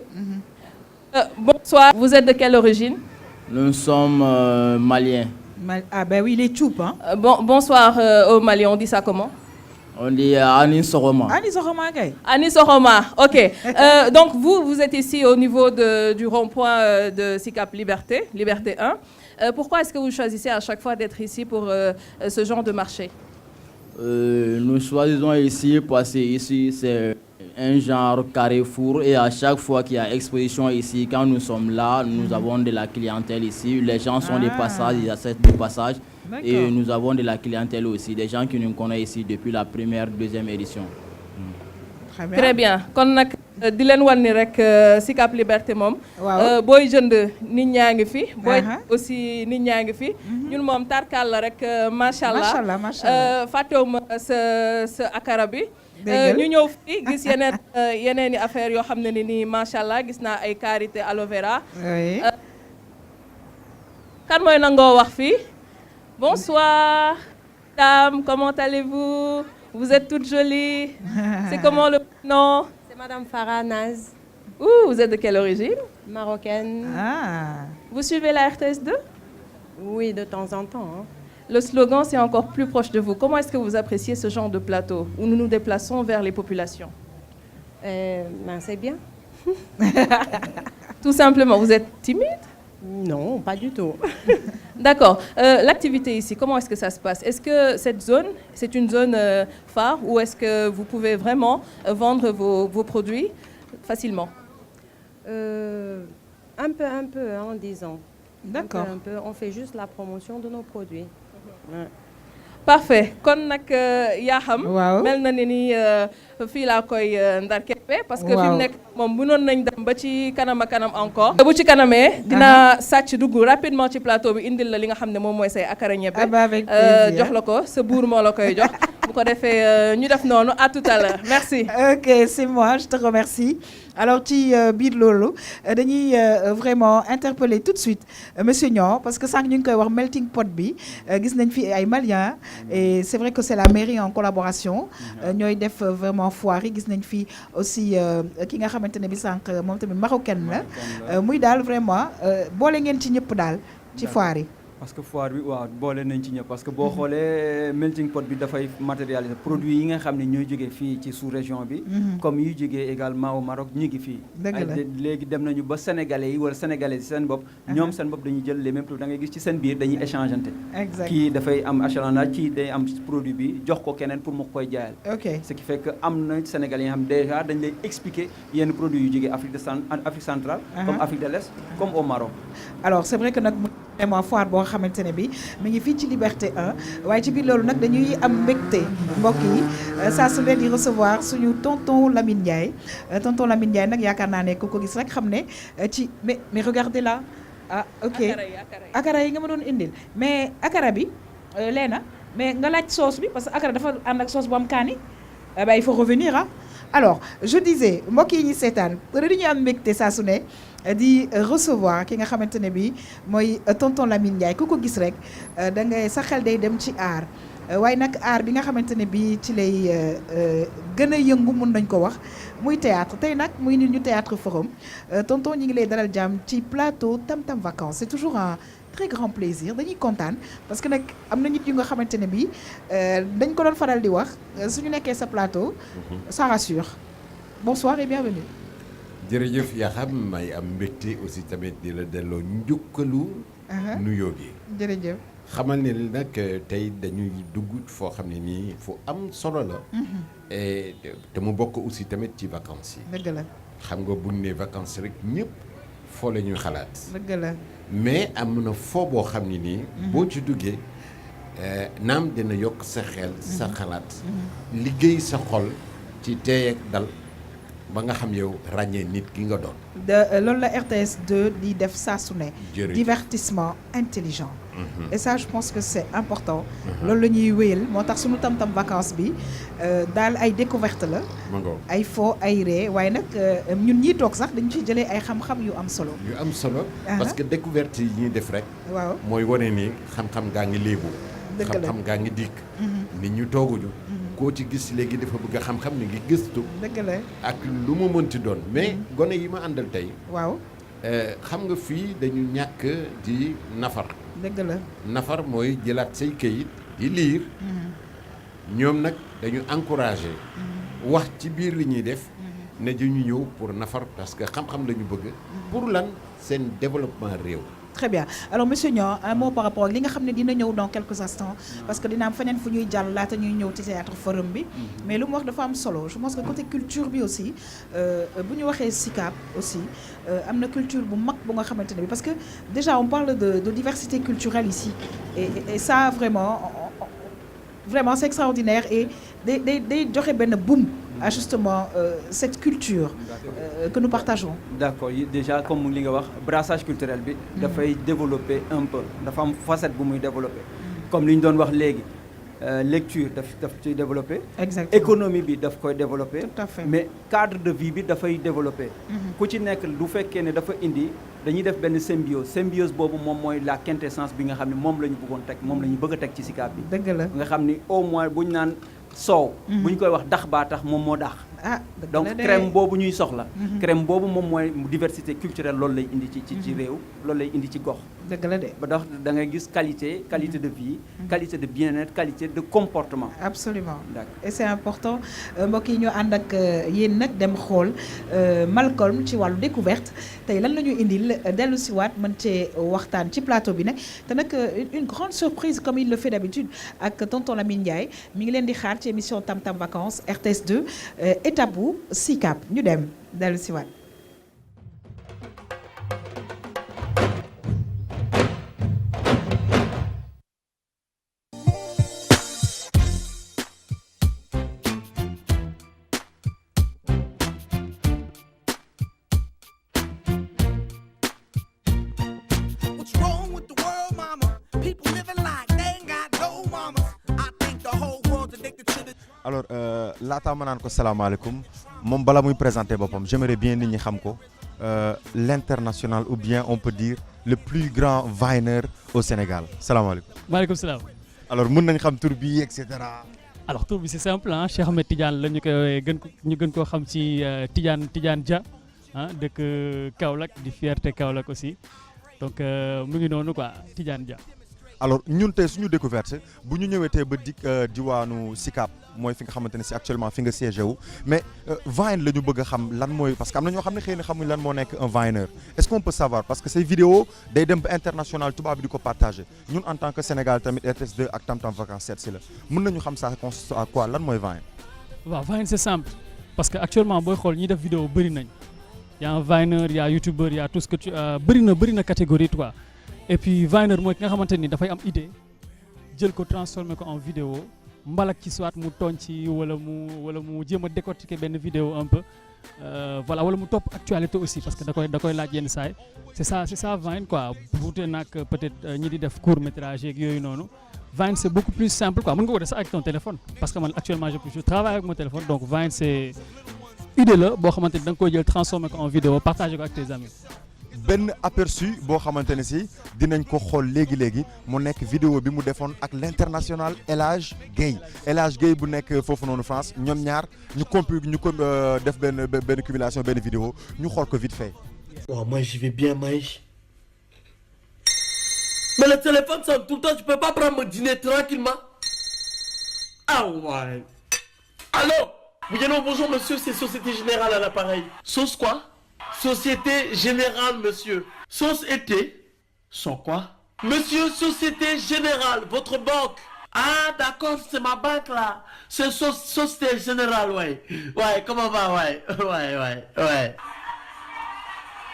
bonsoir. Vous êtes de quelle origine? Nous sommes maliens. Ah ben oui, les Tchoup, hein. Bonsoir aux Maliens, on dit ça comment? On dit Ani Soroma. Ani Soroma, ok. Ani Soroma, ok. Donc vous êtes ici au niveau du rond-point de Sicap Liberté, Liberté 1. Pourquoi est-ce que vous choisissez à chaque fois d'être ici pour ce genre de marché? Nous choisissons ici parce que ici c'est un genre carrefour et à chaque fois qu'il y a exposition ici, quand nous sommes là, nous avons de la clientèle ici. Les gens sont des passages, ils achètent du passage. Et nous avons de la clientèle aussi, des gens qui nous connaissent ici depuis la première, deuxième édition. Très bien. Kon nak di len wan ni rek Sicap Liberté mom boy jënd nit ñaa ngi fi boy aussi nit ñaa ngi fi ñun mom tarkal la rek machallah fatewuma sa akara bi ñu ñëw fi gis yeneen affaire yoo xam ne ni machallah gis naa ay karité aloe vera kan mooy nangoo wax fii bonsoir dame, comment allez-vous? Vous êtes toute jolie. C'est comment le nom? C'est Madame Farah Naz. Vous êtes de quelle origine? Marocaine. Vous suivez la RTS2? Oui, de temps en temps. Hein. Le slogan, c'est encore plus proche de vous. Comment est-ce que vous appréciez ce genre de plateau où nous nous déplaçons vers les populations? C'est bien. Tout simplement, vous êtes timide? Non, pas du tout. D'accord. L'activité ici, comment est-ce que ça se passe? Est-ce que cette zone, c'est une zone phare ou est-ce que vous pouvez vraiment vendre vos produits facilement? Un peu, hein, disons. D'accord. Un peu. On fait juste la promotion de nos produits. Ouais. Parfait kon nag yaa xam. waaw mel na ni fii laa koy ndar keppe parce que fi mu nekk moom mënoon nañ dem ba ci kanam encore. bu ci kanamee dina sàcc dugg rapidement ci plateau bi indil la li nga xam ne moom mooy say akara ñebbe jox la ko sa buur moo la koy jox bu ko defee ñu def noonu à tout à l'heure merci. Ok, c'est moi, je te remercie. Alors ci biir loolu dañuy vraiment interpeller tout de suite monsieur Niang parce que sànq ñu ngi koy wax melting pot bi gis nañ fi ay Maliens et c'est vrai que c'est la mairie en collaboration ñooy def vraiment foire yi gis nañ fi aussi ki nga xamante ne bi sànq moom tamit marocaine la muy daal vraiment boole ngeen ci ñëpp daal ci foire yi. parce que foire bi waaw boole nañ ci ñëpp parce que boo xoolee melting pot bi dafay matérialiser produits yi nga xam ne ñooy jógee fii ci sous-région bi comme yu jógee également au Maroc ñu ngi fii léegi dem nañu ba sénégalais yi wala sénégalais yi seen bopp ñoom seen bopp dañuy jël les mêmes produits da ngay gis ci seen biir dañuy échangeante kii dafay am achalandage kii day am produit bi jox ko keneen pour mu koy jaayal ce qui fait que am na sénégalais yi nga xam déjà dañ lay expliquer yenn produits yu jógee Afrique centrale comme Afrique de l'Est comme au Maroc. Alors c'est vrai que nag vraiment foire boo xamante ne bi mi ngi fii ci Liberté 1 waaye ci biir loolu nag dañuy am mbégte mbokk yi saa su leen di recevoir suñu tonton Lamine Ndiaye tonton Lamine Ndiaye nag yaakaar naa ne ku ko gis rek xam ne ci mais regardez là ah ok akara yi nga ma doon indil mais akara bi leena mais nga laaj sauce bi parce que akara dafa ànd ak sauce bu am kaani bah il faut revenir ah alors je disais mbokk yi ñi seetaan dañuy am mbégte saa su ne di recevoir ki nga xamante ne bi mooy tonton Lamine Ndiaye ku ko gis rek da ngay sa xel day dem ci aar waaye nag aar bi nga xamante ne bi ci lay gën a yëngu mun nañ ko wax muy théâtre tey nag muy nit ñu théâtre forum tonton ñi ngi lay dalal jàmm ci plateau Tam Tam Vacances c'est toujours un très grand plaisir dañuy kontaan parce que nag am na nit yu nga xamante ne bi dañ ko doon faral di wax suñu nekkee sa plateau ça rassure bonsoir et bienvenue. jërëjëf yaa xam may am mbégte aussi tamit di la delloo njukkalu nuyoo gi jërëjëf xamal ne nag tey dañuy dugg foo xam ne nii fu am solo la et te mu bokk aussi tamit ci vacances yi dëgg la xam nga buñ ne vacances rek ñëpp foo la ñuy xalaat dëgg la mais am na foo boo xam ne nii boo ci duggee naam dina yokk sa xel sa xalaat liggéey sa xol ci teey ak dal ba nga xam yow ràññee nit ki nga doon. loolu la RTS 2 di def saa su ne. divertissement intelligent. et ça je pense que c'est important. loolu la ñuy wéyal moo tax suñu Tam Tam Vacances bi daal ay découverte la. ay fo ay ree waaye nag ñun ñii toog sax dañu ciy jëlee ay xam-xam yu am solo. yu am solo. parce que découverte yi ñuy def rek. waaw mooy wane ni xam-xam gaa ngi léebu. xam-xam gaa ngi dikk. nit ñu tooguñu. koo ci gis léegi dafa bëgg a xam-xam ni ngi gëstu. dëgg la ak lu mu mënti doon mais gone yi ma àndal tey. waaw xam nga fii dañu ñàkk di nafar. dëgg la nafar mooy jëlaat say këyit di liir. ñoom nag dañu encouragé. wax ci biir li ñuy def. ne dañu ñëw pour nafar parce que xam-xam la ñu bëgg. pour lan seen développement réew. Très bien. Alors monsieur Niang, un mot par rapport ak li nga xam ne dina ñëw dans quelques instants parce que dina am feneen fu ñuy jàll laata ñuy ñëw ci théâtre forum bi mais lu mu wax dafa am solo je pense que côté culture bi aussi bu ñu waxee SICAP aussi am na culture bu mag bu nga xamante ne bi parce que déjà on parle de diversité culturelle ici et ça vraiment c'est extraordinaire et day joxe benn boom à justement cette culture que nous partageons. D'accord déjà comme li nga wax brassage culturel bi dafay développer un peu dafa am facette bu muy développer comme li ñu doon wax léegi lecture daf ciy développer exactement économie bi daf koy développer tout à fait mais cadre de vie bi dafay développer ku ci nekk du fekkee ne dafa indi dañuy def benn symbiose boobu moom mooy la quintessence bi nga xam ne moom la ñu bëggoon teg moom la ñu bëgg a teg ci SICAP bi dëgg la nga xam ni au moins bu ñu naan soow bu ñu koy wax dax baa tax moom moo dax donc crème boobu ñuy soxla. crème boobu moom mooy diversité culturelle loolu lay indi ci réew loolu lay indi ci gox. dëgg la de. ba dox da ngay gis qualité de vie. qualité de bien-être qualité de comportement. absolument d'accord et c'est important mbokk yi ñu ànd ak yéen nag dem xool Malcolm ci wàllu découverte tey lan la ñu indil dellu si waat mën cee waxtaan ci plateau bi nag te nag une grande surprise comme il le fait d'habitude ak tonton Lamine Ndiaye mi ngi leen di xaar ci émission Tam Tam Vacances RTS 2 étape bu SICAP ñu dem dellu si waat. alors laataa ma naan ko salaamaaleykum moom bala muy présenter boppam j'aimerais bien nit ñi xam ko l'international ou bien on peut dire le plus grand viner au Sénégal salaamaaleykum. maaleykum salaam. alors mën nañ xam tur bi et cetera. alors tur bi c'est simple ah Cheikh Ahmed Tidiane la ñu koy gën koo xam ci Tidiane Dia ah dëkk Kaolack di fierté Kaolack aussi donc mu ngi noonu quoi Tidiane Dia. alors ñun tey suñu découverte bu ñu ñëwee tey ba diwaanu SICAP mooy fi nga xamante ne si actuellement fi nga siégé wu mais Vine la ñu bëgg a xam lan mooy parce que am na ñoo xam ne xëy na xamuñ lan moo nekk un Viner est-ce qu'on peut savoir parce que ces vidéos day dem ba international tubaab bi di ko partager ñun en tant que Sénégal tamit RTS 2 ak Tam Tam Vacances seet si la mën nañu xam ça consiste à quoi lan mooy Vine. waaw Vine c'est simple parce que actuellement booy xool ñiy def vidéo bëri nañ y a un Viner y a YouTuber y a tout ce que tu bëri na catégorie quoi. et puis Viner mooy ki nga xamante ni dafay am idée jël ko transformer ko en vidéo mbalak ci soit mu tooñ ci wala mu jéem a décortiquer benn vidéo un peu voilà wala mu topp actualité aussi parce que da koy laaj yenn saay c'est ça Vine quoi wuute nag peut-être ñi di def court métrage yeeg yooyu noonu Vine c'est beaucoup plus simple quoi mën nga ko def sax avec ton téléphone parce que man actuellement je travaille avec mon téléphone donc Vine c'est idée la boo xamante ni da nga koy jël transformer ko en vidéo partager ko ak tes amis. benn aperçu boo xamante ne si dinañ ko xool léegi mu nekk vidéo bi mu defoon ak l'international El Hadj Gueye bu nekk foofu noonu France ñoom ñaar ñu def benn cumulation benn vidéo ñu xool ko vite fait. waaw moi j'y vais bien Maïch. mais le téléphone sonne tout le temps tu peux pas prendre mon dîner tranquillement. ah ouais. allô. oui non bonjour monsieur c'est Société Générale à l'appareil. sauce quoi. Société Générale, monsieur. Société. Sans quoi? Monsieur, Société Générale, votre banque. Ah, d'accord, c'est ma banque là. C'est Société Générale, ouais. Ouais, comment va, ouais. Ouais.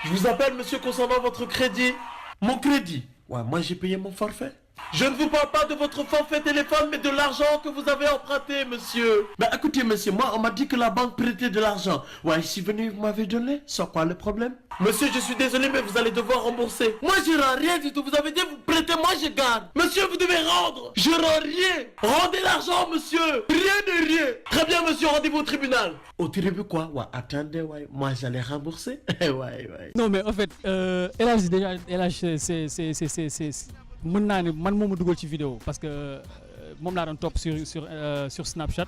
Je vous appelle, monsieur, concernant votre crédit. Mon crédit? Ouais, moi j'ai payé mon forfait. Je ne vous parle pas de votre forfait téléphone, mais de l'argent que vous avez emprunté, monsieur. Ben écoutez, monsieur, moi, on m'a dit que la banque prêtait de l'argent. Ouais, je suis venu, vous m'avez donné. C'est quoi le problème? Monsieur, je suis désolé, mais vous allez devoir rembourser. Moi, je rends rien du tout. Vous avez dit, vous prêtez, moi, je garde. Monsieur, vous devez rendre. Je rends rien. Rendez l'argent, monsieur. Rien de rien. Très bien, monsieur, rendez-vous au tribunal. Au tribunal, quoi? Ouais, attendez, ouais. Moi, j'allais rembourser. ouais. Non, mais en fait, El Hadj, c'est mën naa ne man moo ma dugal ci vidéo parce que moom laa doon topp sur Snapchat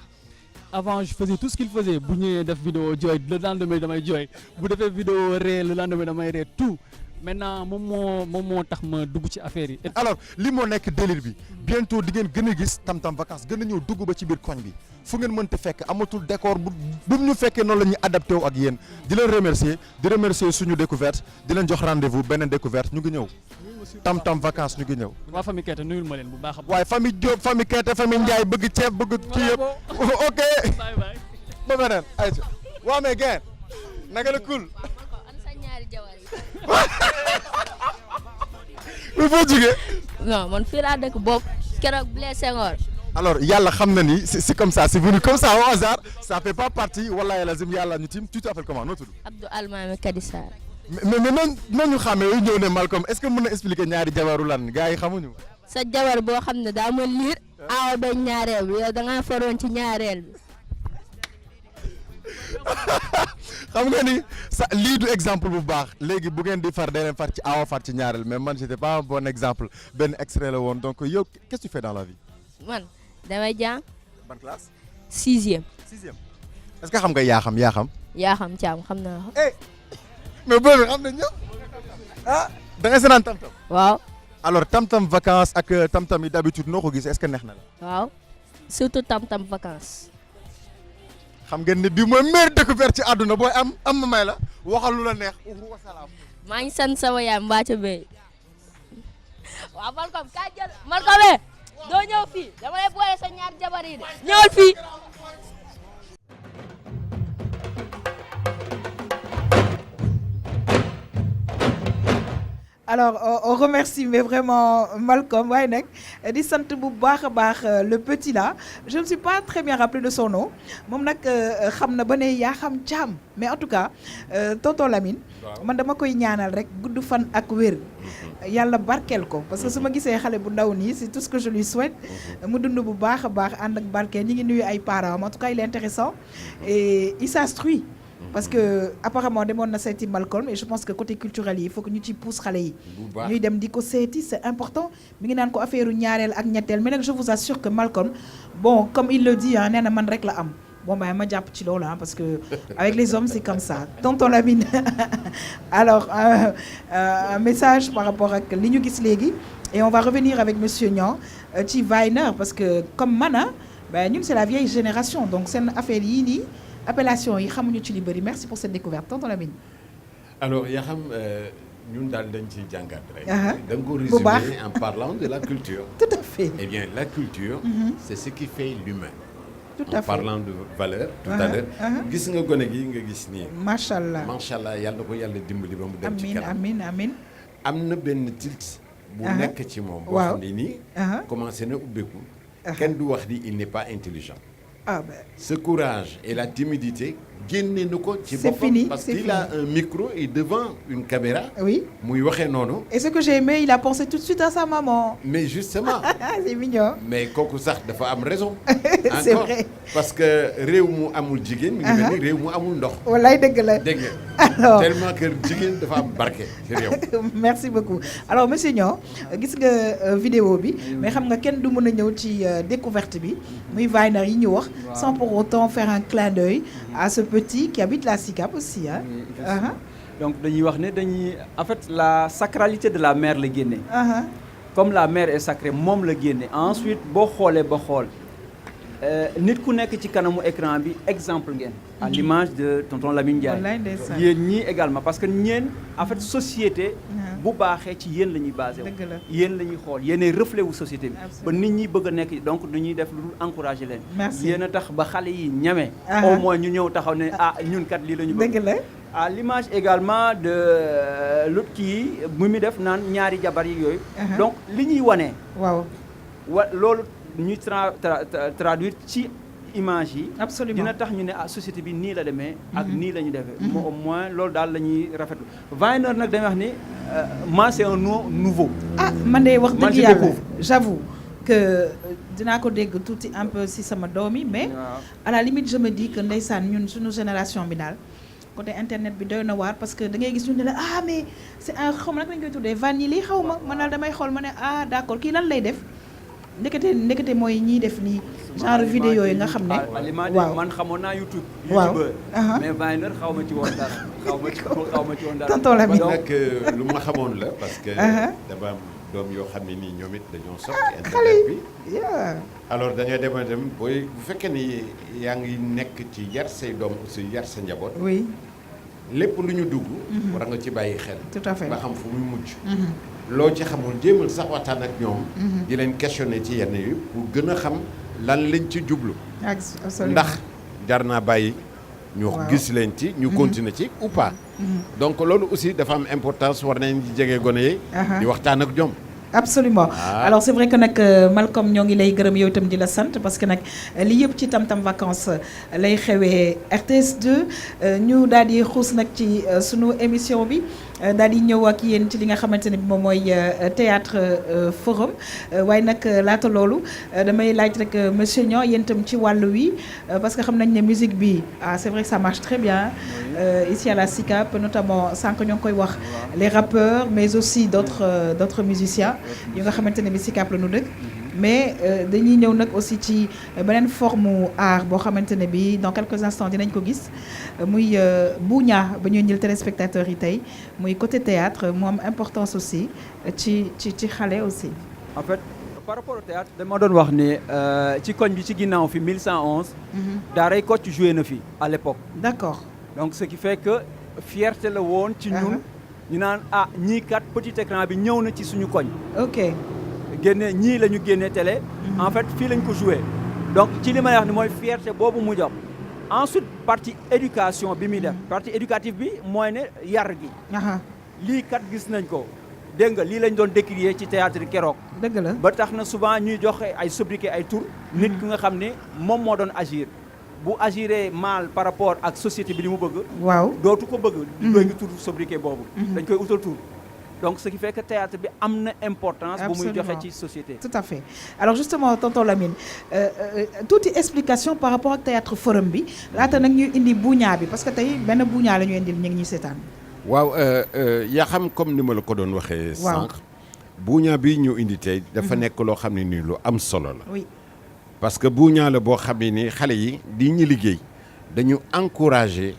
avant je faisais tout ce qu'il faisait bu ñëwee def vidéo jooy le lendemain damay jooy bu defee vidéo ree le lendemain damay ree tout maintenant moom moo tax ma dugg ci affaire yi. alors li moo nekk délire bi bientôt di ngeen gën a gis Tam Tam Vacances gën a ñëw dugg ba ci biir koñ bi fu ngeen mënta fekk amatul décor bu ñu fekkee noonu la ñuy adapté wu ak yéen di leen remercier suñu découverte di leen jox rendez-vous beneen découverte ñu ngi ñëw. Tam Tam Vacances ñu ngi ñëw. waa famille Keita nuyul ma leen bu baax a baax. waaye famille Diop famille Keita famille Ndiaye bëgg ceeb bëgg kii yëpp. ok. bye. ba beneen ayca. waa mais gën naka la cool. il faut jógee. non man fii laa dëkk bokk keroog Blaise Senghor. alors yàlla xam na ni c'est comme ça c'est venu comme ça au hasard ça fait pas partie wallahi lazim yàlla ñu tim tu t'appelles comment noo tudd. Abdou Almami Kadissar. mais noonu ñu xamee yooyu ñëw ne Malcolm est-ce que mën na expliquer ñaari jabaru lan gars yi xamuñu. sa jabar boo xam ne daa ma liir. aaw ba ñaareel bi yow da ngaa faroon ci ñaareel bi. xam nga ni sa lii du exemple bu baax léegi bu ngeen di far day leen far ci aawa far ci ñaareel mais man j'étais pas un bon exemple benn extrait la woon donc yow qu'est-ce que tu fais dans la vie. man damay jàng. ban classe. 6e. est-ce que xam nga yaa xam. yaa xam Thiam xam naa ko. mais boobu xam nañ ñëpp ah da ngay seetaan tam-tam. waaw. alors tam-tam vacances ak tam-tam yi d'habitude noo ko gis est-ce que neex na la. waaw surtout tam-tam vacances. xam ngeen ne bii mooy meilleure découverte ci àdduna booy am ma may la waxal lu la neex wa salaam. maa ngi sant sama yaay Mbacke Bey. waaw Malcom kaa jël Malcom doo ñëw fii dama lay boole sa ñaar jabar yi de ñëwal fii. Alors, on remercie mais vraiment Malcom waaye nag di sant bu baax a baax le petit là je ne me suis pas très bien rappelé de son nom moom nag xam na ba ne yaa xam Thiam mais en tout cas tonton Lamine man dama koy ñaanal rek gudd fan ak wér yàlla barkeel ko parce que su ma gisee xale bu ndaw nii c'est tout ce que je lui souhaite mu dund bu baax a baax ànd ak barkeel ñi ngi nuyu ay parents en tout cas il est intéressant et il s'instruit parce que apparemment demoon na seeti Malcolm et je pense que côté culturel yi il faut que ñu ci pousse xale yi ñuy dem di ko seeti c'est important mi ngi naan ko affaire ñaareel ak ñetteel mais nag je vous assure que Malcolm bon comme il le dit ah nee na man rek la am bon bah ma jàpp ci loolu parce que avec les hommes c'est comme ça tonton Lamine alors un message par rapport ak li ñu gis léegi et on va revenir avec monsieur Niang ci Viner parce que comme man ben ñun c'est la vieille génération donc seen affaire yii nii appellation yi xamuñu ci li bëri merci pour cette découverte tonton Lamine. alors yaa xam ñun daal dañ ciy jàngat rek. da nga ko résumer en parlant de la culture. tout à fait. eh bien la culture. c'est ce qui fait l'humain. tout à fait en parlant de valeur. tout à l'heure gis nga gone gi nga gis nii. macha allah macha allah yàlla na ko yàlla dimbali ba mu dem ci kanam. amiin. am na benn tilt. bu nekk ci moom. boo xam ne nii. commencé na ubbeeku. kenn du wax ni il n'est pas intelligent. Ah ben. Ce courage et la timidité génne na ko ci boppam. C'est fini, parce c'est qu'il fini. a un micro et devant une caméra. Oui. muy waxee noonu. Et ce que j'ai aimé, il a pensé tout de suite à sa maman. Mais justement. C'est mignon. Mais kooku sax dafa am raison. C'est vrai. parce que réew mu amul jigéen. mi ngi mel ni réew mu amul ndox. wallaay dëgg la. dégg nga. alors tellement que jigéen dafa am barke ci réew. merci beaucoup alors monsieur Niang gis nga vidéo bi mais xam nga kenn du mën a ñëw ci découverte bi muy Viner yi ñu wax. sans pour autant faire un clin d'œil à ce petit qui habite la SICAP aussi hein. donc dañuy wax ne dañuy en fait la sacralité de la mère la génne. comme la mère est sacrée moom la génne ensuite boo xoolee ba xool nit ku nekk ci kanamu écran bi exemple ngeen. à l'image de tonton Lamine Ndiaye. yéen ñii également parce que ñeen en fait société. bu baaxee ci yéen la ñuy basé wu. yéen la ñuy xool yéenay reflet wu société bi. ba nit ñi bëgg a nekk donc dañuy def lu dul encourager leen. yéen a tax ba xale yi ñeme. au moins ñu ñëw taxaw ne ñun kat lii la ñu bëgg. à l'image également de l'autre kii mu mi def naan ñaari jabar yi yooyu. donc li ñuy wane. waaw loolu ñuy traduire ci image yi. absolument dina tax ñu ne société bi nii la demee. ak nii la ñu defee. au moins loolu daal la ñuy rafetlu. Viner nag dañuy wax ni moi c'est un nom nouveau. man de wax dëgg yàlla j'avoue que dinaa ko dégg tuuti un peu si sama doom yi mais. à la limite je me dis que ndeysaan ñun suñu génération bi daal. côté internet bi doy na waar parce que da ngay gis ñu ne la mais c'est un xaw ma nag lañ koy tuddee vanille xaw ma man daal damay xool ma ne d'accord kii lan lay def ndekete mooy ñiy def nii genre vidéo yooyu nga xam ne. waaw man xamoon naa YouTube. waaw mais Viner xaw ma ci woon dara xaw ma ci woon dara. tonton Lamine nag lu ma xamoon la parce que. dafa am doom yoo xam ne nii ñoom it dañoo sopp internet bi. alors da ngay dem booy bu fekkee ni yaa ngi nekk ci yar say doom aussi yar sa njaboot. oui. lépp lu ñu dugg. war nga ci bàyyi xel. tout à fait ba xam fu muy mujj. loo ci xamul jéemal sax waxtaan ak ñoom. di leen questionner ci yenn yi pour gën a xam lan lañ ci jublu. ndax jar naa bàyyi. ñu gis leen ci ñu continuer ci ou pas. donc loolu aussi dafa am importance war nañ di jege gone yi. di waxtaan ak ñoom. absolument alors c'est vrai que nag Malcom ñoo ngi lay gërëm yow itam di la sant parce que nag li yëpp ci tam-tam vacances lay xewee RTS 2 ñu daal di xuus nag ci sunu émission bi daal di ñëw ak yéen ci li nga xamante ne bi moom mooy théâtre forum waaye nag laata loolu damay laaj rek monsieur Niang yéen itam ci wàllu wi parce que xam nañ ne musique bi c'est vrai que ça marche très bien ici à la SICAP notamment sànq ñoo ngi koy wax les rappeurs mais aussi d'autres musiciens yi nga xamante ne bi SICAP la ñu dëkk mais dañuy ñëw nag aussi ci beneen forme art boo xamante ne bi dans quelques instants dinañ ko gis muy buña ba ñuy jël téléspectateurs yi tey muy côté théâtre mu am importance aussi ci xale aussi. En fait par rapport au théâtre dama doon wax ne ci koñ bi ci ginnaaw fi 1111. daaray Kocc joué na fi à l'époque. D'accord. Donc ce qui fait que fierté la woon ci ñun. ñu naan ñii kat petit écran bi ñëw na ci suñu koñ. ok. génne ñii la ñu génne télé. en fait fii lañ ko joué. donc ci li may wax ni mooy fierté boobu mu jox. ensuite partie éducation bi muy def. partie éducative bi mooy ne yar gi. lii kat gis nañ ko. dégg nga lii lañ doon décrier ci théâtre keroog. dëgg la ba tax na souvent ñuy joxe ay sobriquet ay tur. nit ki nga xam ne moom moo doon agir. bu agiré mal par rapport ak société bi li mu bëgg. waaw dootu ko bëgg. doy ngi tur sobriquet boobu. dañ koy utal tur. donc ce qui fait que théâtre bi am na importance. bu muy joxe ci société. tout à fait alors justement tonton Lamine tuuti explication par rapport ak théâtre forum bi laata nag ñuy indi buñaa bi parce que tey benn buñaa la ñu indil ñu ngi ñuy seetaan. waaw yaa xam comme ni ma la ko doon waxee. sànq buñaa bi ñu indi tey. dafa nekk loo xam ne nii lu am solo la. oui. parce que buñaa la boo xam ne ni xale yi di ñu liggéey dañu encourager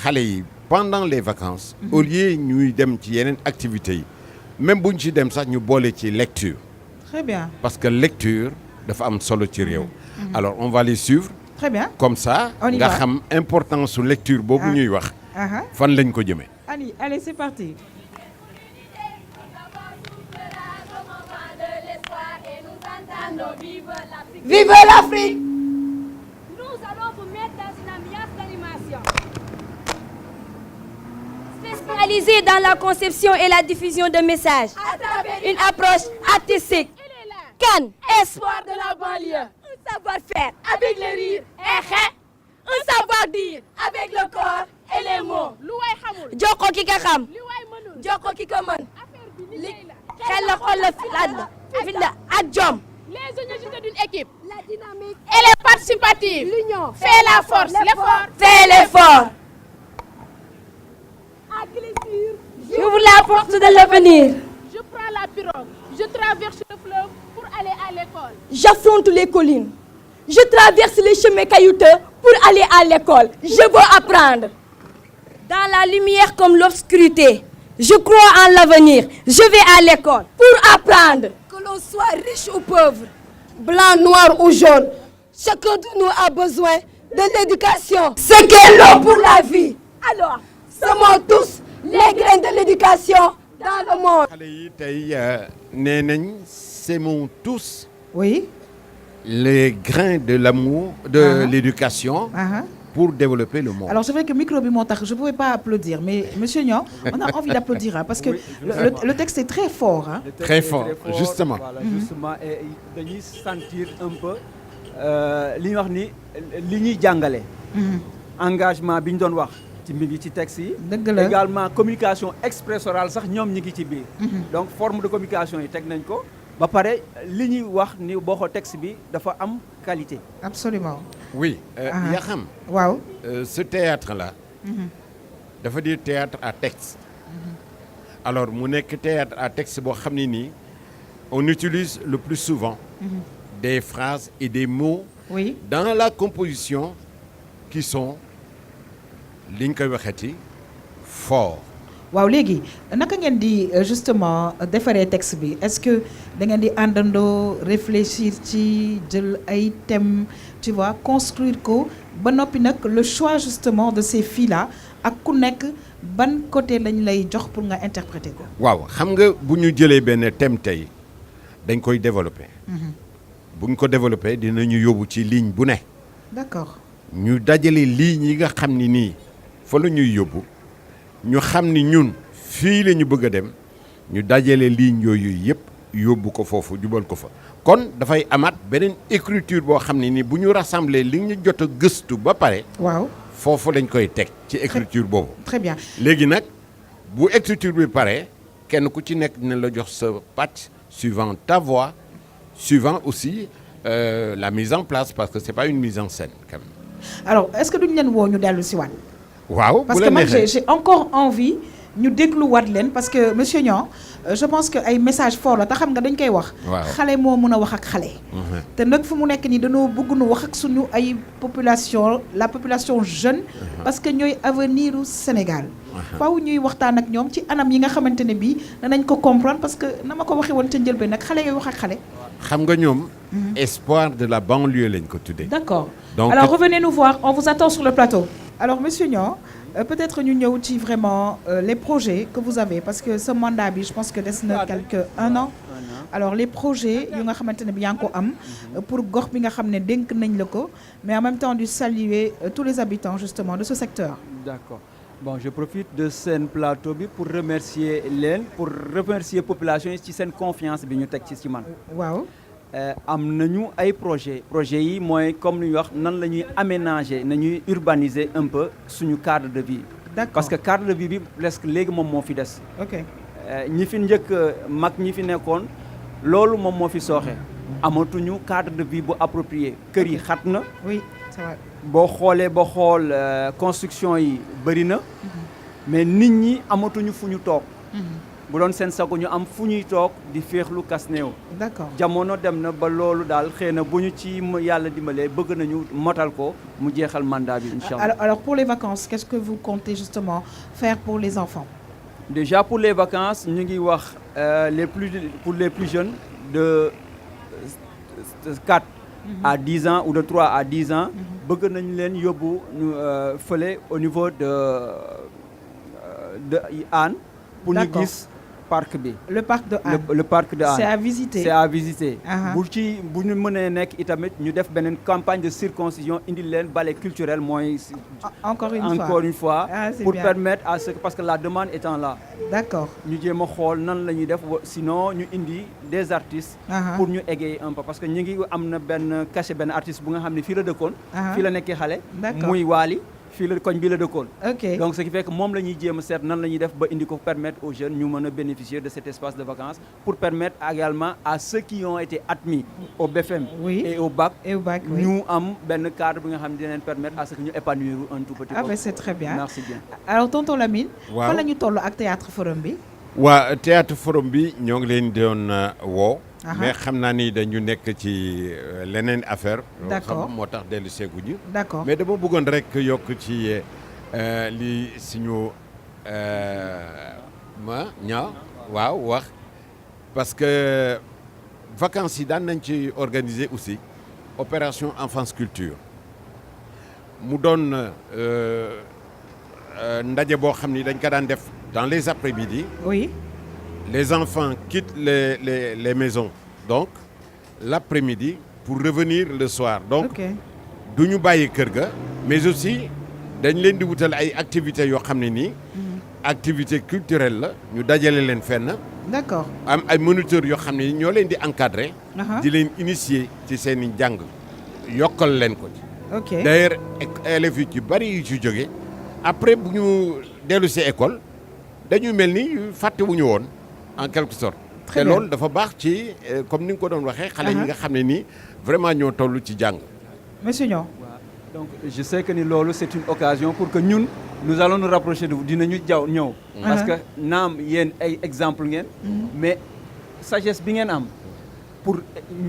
xale yi pendant les vacances. au lieu ñuy dem ci yeneen activités yi même buñ ci dem sax ñu boole ci lecture. très bien. parce que lecture dafa am solo ci réew. alors on va les suivre. très bien. comme ça nga xam importance su lecture boobu ñuy wax. fan lañ ko jëmee. allez c'est parti. Vive l'Afrique! Nous allons vous mettre dans une ambiance d'animation. Spécialisée dans la conception et la diffusion de messages. Une approche artistique. Cannes, espoir de la banlieue. Un savoir-faire avec le rire. Un savoir-dire avec le corps et les mots. Joko ki ka xam. Joko ki ko mën. Xel la xol la fi la ak jom. Les unités d'une équipe. La dynamique. Elle est participative. L'union. Fait la force. L'effort. Fait l'effort. J'ouvre la porte de l'avenir. Je prends la pirogue. Je traverse le fleuve pour aller à l'école. J'affronte les collines. Je traverse les chemins caillouteux pour aller à l'école. Je veux apprendre. Dans la lumière comme l'obscurité, je crois en l'avenir. Je vais à l'école pour apprendre. Que l'on soit riche ou pauvre, blanc, noir ou jaune, chacun de nous a besoin de l'éducation. Ce qu'est l'eau pour la vie. Alors, semons tous les graines de l'éducation dans le monde. xale yi tey nee nañ semons tous. oui. les grains de l'amour de l'éducation. pour développer le monde. Alors c'est vrai que micro bi moo tax je pouvais pas applaudir mais monsieur Niang on a envie d'applaudir parce que le texte est très fort hein. Très fort justement. Voilà justement et dañuy sentir un peu li ñuy wax ni li ñuy jàngale. engagement bi ñu doon wax ci mi ngi ci texte yi. dëgg la également communication expressorale sax ñoom ñi ngi ci biir. donc forme de communication yi teg nañ ko. ba pare li ñuy wax ni boo xoo texte bi dafa am qualité. absolument. oui yaa xam. waaw ce théâtre là. dafa dire théâtre à texte. alors mu nekk théâtre à texte boo xam ne nii on utilise le plus souvent. des phrases et des mots. oui dans la composition qui sont li ñu koy waxeeti fort. waaw léegi naka ngeen di justement defaree texte bi est-ce que da ngeen di àndandoo réfléchir ci jël ay thèmes tu vois construire ko ba noppi nag le choix justement de ces filles là ak ku nekk ban côté lañ lay jox pour nga interpréter ko. waaw xam nga bu ñu jëlee benn thème tey dañ koy développer. bu ñu ko développer dinañu yóbbu ci ligne bu ne. d'accord. ñu dajale ligne yi nga xam ni nii fa la ñuy yóbbu. ñu xam ni ñun fii la ñu bëgg a dem ñu dajale ligne yooyu yëpp yóbbu ko foofu jubal ko fa kon dafay amaat beneen écriture boo xam ne ni bu ñu rassembler li ñu jot a gëstu ba pare. waaw foofu lañ koy teg ci écriture boobu. très bien léegi nag bu écriture bi pare kenn ku ci nekk dina la jox sa pàcc suivant ta voix suivant aussi la mise en place parce que c'est pas une mise en scène quand même. alors est-ce que duñ leen woo ñu dellu si waat. waaw parce que man j'ai encore envie ñu dégluwaat leen parce que monsieur Niang je pense que ay message fort la te xam nga dañ koy wax. xale moo mën a wax ak xale. te nag fu mu nekk nii dañoo bëgg nu wax ak suñu ay population la population jeune. parce que ñooy avenir u Sénégal. faaw ñuy waxtaan ak ñoom ci anam yi nga xamante ne bii danañ ko comprendre parce que na ma ko waxee woon ca njëlbeen nag xale yooyu wax ak xale. xam nga ñoom. espoir de la banlieue lañ ko tuddee. D'accord. Donc, alors revenez nous voir, on vous attend sur le plateau. Alors monsieur Niang, peut-être ñu ñëw ci vraiment les projets que vous avez parce que ce mandat bi je pense que des na un an. Alors les projets yu nga xamante ne bi yaa ngi ko am pour gox bi nga xam ne dénk nañ la ko mais en même temps de saluer tous les habitants justement de ce secteur. D'accord. Bon, je profite de ce plateau bi pour remercier leen pour remercier population yi ci seen confiance bi ñu teg ci man. Waaw. Am nañu ay projets yi mooy comme lu ñu wax nan la ñuy aménager nañuy urbaniser un peu suñu cadre de vie. D'accord. Parce que cadre de vie bi presque léegi moom moo fi des. Ok. ñi fi njëkk mag ñi fi nekkoon loolu moom moo fi sooxe amatuñu cadre de vie bu approprié kër yi xat na. Oui, c'est vrai. boo xoolee ba xool construction yi bëri na mais nit ñi amatuñu fu ñu toog. bu doon seen sago ñu am fu ñuy toog di féexlu kas néew. D'accord. jamono dem na ba loolu daal xëy na bu ñu ci yàlla dimbalee bëgg nañu motal ko mu jeexal mandat bi incha allah. Alors pour les vacances qu'est-ce que vous comptez justement faire pour les enfants? Déjà pour les vacances ñu ngi wax pour les plus jeunes de 4 à 10 ans ou de 3 à 10 ans bëgg nañu leen yóbbu fële au niveau de Hann pour ñu gis parc bi. Le parc de Hann. Le parc de Hann. C'est à visiter. C'est à visiter. bu ñu mënee nekk itamit ñu def beneen campagne de circoncision indi leen ballet culturel mooy. Encore une fois. Ah, pour bien. permettre à ce que parce que la demande étant là. D'accord. ñu jéem a xool nan la ñuy def sinon ñu indi des artistes. pour ñu égayer un peu parce que ñu ngi am na benn cachet benn artiste bu nga xam ne fii la dëkkoon. fii la nekkee xale. D'accord. muy Waly. fii la koñ bi la dëkkoon. Ok. Donc ce qui fait que moom la ñuy jéem a seet nan la ñuy def ba indi ko permettre aux jeunes ñu mën a bénéficier de cet espace de vacances pour permettre également à ceux qui ont été admis au BFM et au bac ñu am benn cadre bi nga xam ne dina leen permettre à ce que ñu épanouir un tout petit peu. Ah ben c'est très bien. Merci bien. Alors tonton Lamine. Waaw. fan la ñu toll ak théâtre forum bi. waa théâtre forum bi ñoo ngi leen doon woo. Aha. mais xam naa ni dañu nekk ci leneen affaire. D'accord. xam moo tax dellu seeguñu. D'accord. mais dama bëggoon rek yokk ci li suñu waaw wax parce que vacances yi daan nañ ci organiser aussi opération enfance culture mu doon ndaje boo xam ni dañ ko daan def dans les après-midi. Oui. Les enfants quittent les maisons donc l'après-midi pour revenir le soir donc du ñu bàyyi kër ga mais aussi dañ leen di wutal ay activités yoo xam ne nii activité culturelle la ñu dajale leen fenn. D'accord. am ay moniteurs yoo xam ne nii ñoo leen di encadrer. Aha. di leen initier ci seen i njàng yokkal leen ko ci. Ok. D'ailleurs élèves yu ci bari yu ci jóge après bu ñu dellu si école dañuy mel ni fàttewuñu woon en quelque sorte. Très te bien. loolu dafa baax ci comme ni nga ko doon waxee. xale yi nga xam ne nii vraiment ñoo toll ci jàng. Monsieur Niang. Donc je sais que ni loolu c'est une occasion pour que ñun nous allons nous rapprocher de vous dinañu ñëw. parce que naam yéen ay exemple ngeen. mais sagesse bi ngeen am pour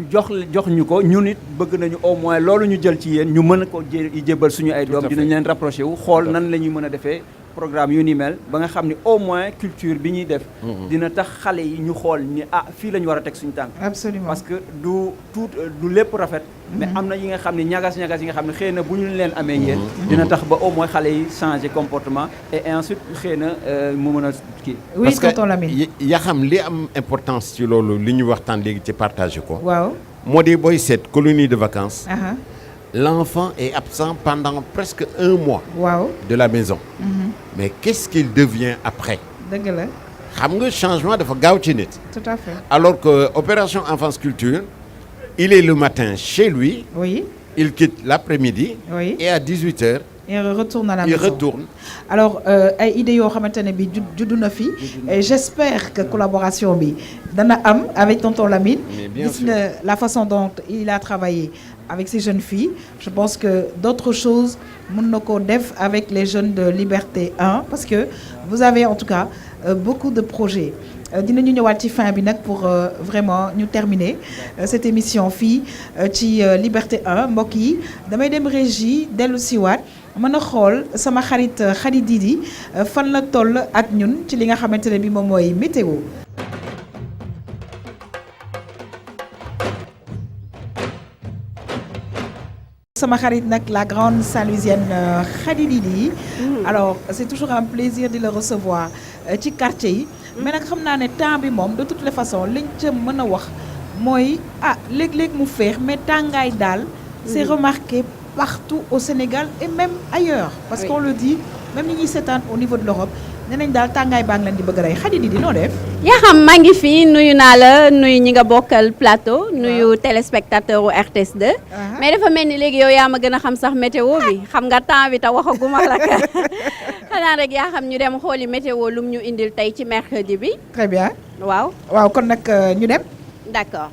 jox ñu ko ñun it bëgg nañu au moins loolu ñu jël ci yéen ñu mën ko jébal suñu ay doom dinañ leen rapproché wu xool nan la ñuy mën a defee programme yu ni mel ba nga xam ni au moins culture bi ñuy def. dina tax xale yi ñu xool ni fii la ñu war a teg suñu tànk. Absolument. parce que du lépp rafet. mais am na yi nga xam ne ñagas yi nga xam ne xëy na bu ñu leen amee yéen. dina tax ba au moins xale yi changer comportement et ensuite xëy na mu mën a kii. Oui, tonton Lamine. parce que yaa xam li am importance ci loolu li ñu waxtaan léegi ci partager ko. Waaw. moo di booy seet colonie de vacances. Aha. L'enfant est absent pendant presque 1 mois. Waaw. de la maison. Mais qu'est-ce qu'il devient après? Dëgg la. xam nga changement dafa gaaw ci nit. Tout à fait. Alors que opération enfance culture il est le matin chez lui. Oui. Il quitte l'après-midi. Oui. Et à 18h Il retourne à la Il maison. retourne. Alors ay idées yoo xamante ne bi juddu na fi et j'espère que collaboration bi dana am avec tonton Lamine. Mais bien Gis sûr. nga la façon dont il a travaillé avec ces jeunes filles. Je pense que d'autres choses mën na ko def avec les jeunes de Liberté 1 parce que vous avez en tout cas beaucoup de projets. Dinañu ñëwaat ci fin bi nag pour vraiment ñu terminer cette émission fii ci Liberté 1 mbokk yi damay dem régie dellu siwaat mën a xool sama xarit Khady Didi fan la toll ak ñun ci li nga xamante ne bi moom mooy météo. sama xarit nag la grande Saint-Louisienne Khady Didi. Alors c'est toujours un plaisir de le recevoir ci quartier yi. mais nag xam naa ne temps bi moom de toutes les façons liñ ca mën a wax mooy léeg-léeg mu féex mais tàngaay daal. c'est remarqué partout au Sénégal et même ailleurs. parce qu'on le dit même ñi ñuy seetaan au niveau de l'Europe nee nañ daal tàngaay baa ngi leen di bëgg a rey Khady Didi noo def. yaa xam maa ngi fii nuyu naa la nuyu ñi nga bokkal plateau nuyu téléspectateur u RTS 2. mais dafa mel ni léegi yow yaa ma gën a xam sax météo bi xam nga temps bi te waxaguma la ka xanaa rek yaa xam ñu dem xooli météo lum ñu indil tey ci mercredi bi. très bien. waaw kon nag ñu dem. d'accord.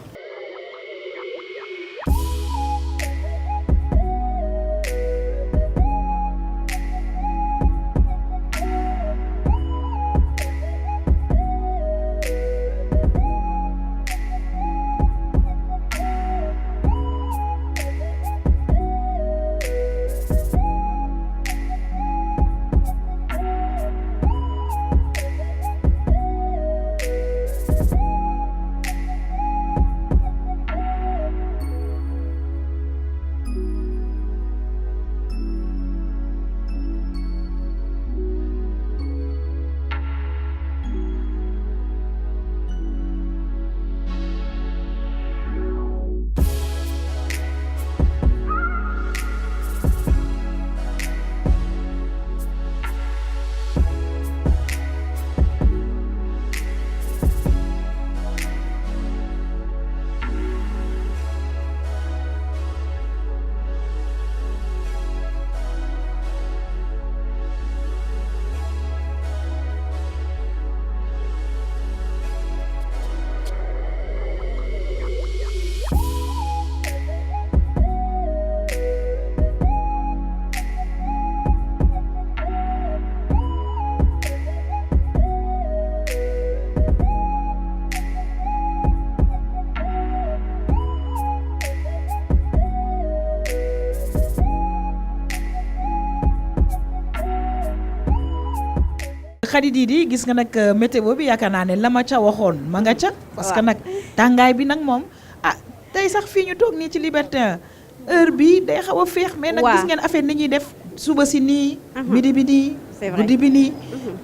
Khady Didi gis nga nag météo bi yaakaar naa ne la ma ca waxoon ma nga ca. parce que nag tàngaay bi nag moom tey sax fii ñu toog nii ci Liberté heure bi day xaw a féex. mais nag gis ngeen affaire ni ñuy def suba si nii. midi bi nii. c'est vrai guddi bi nii.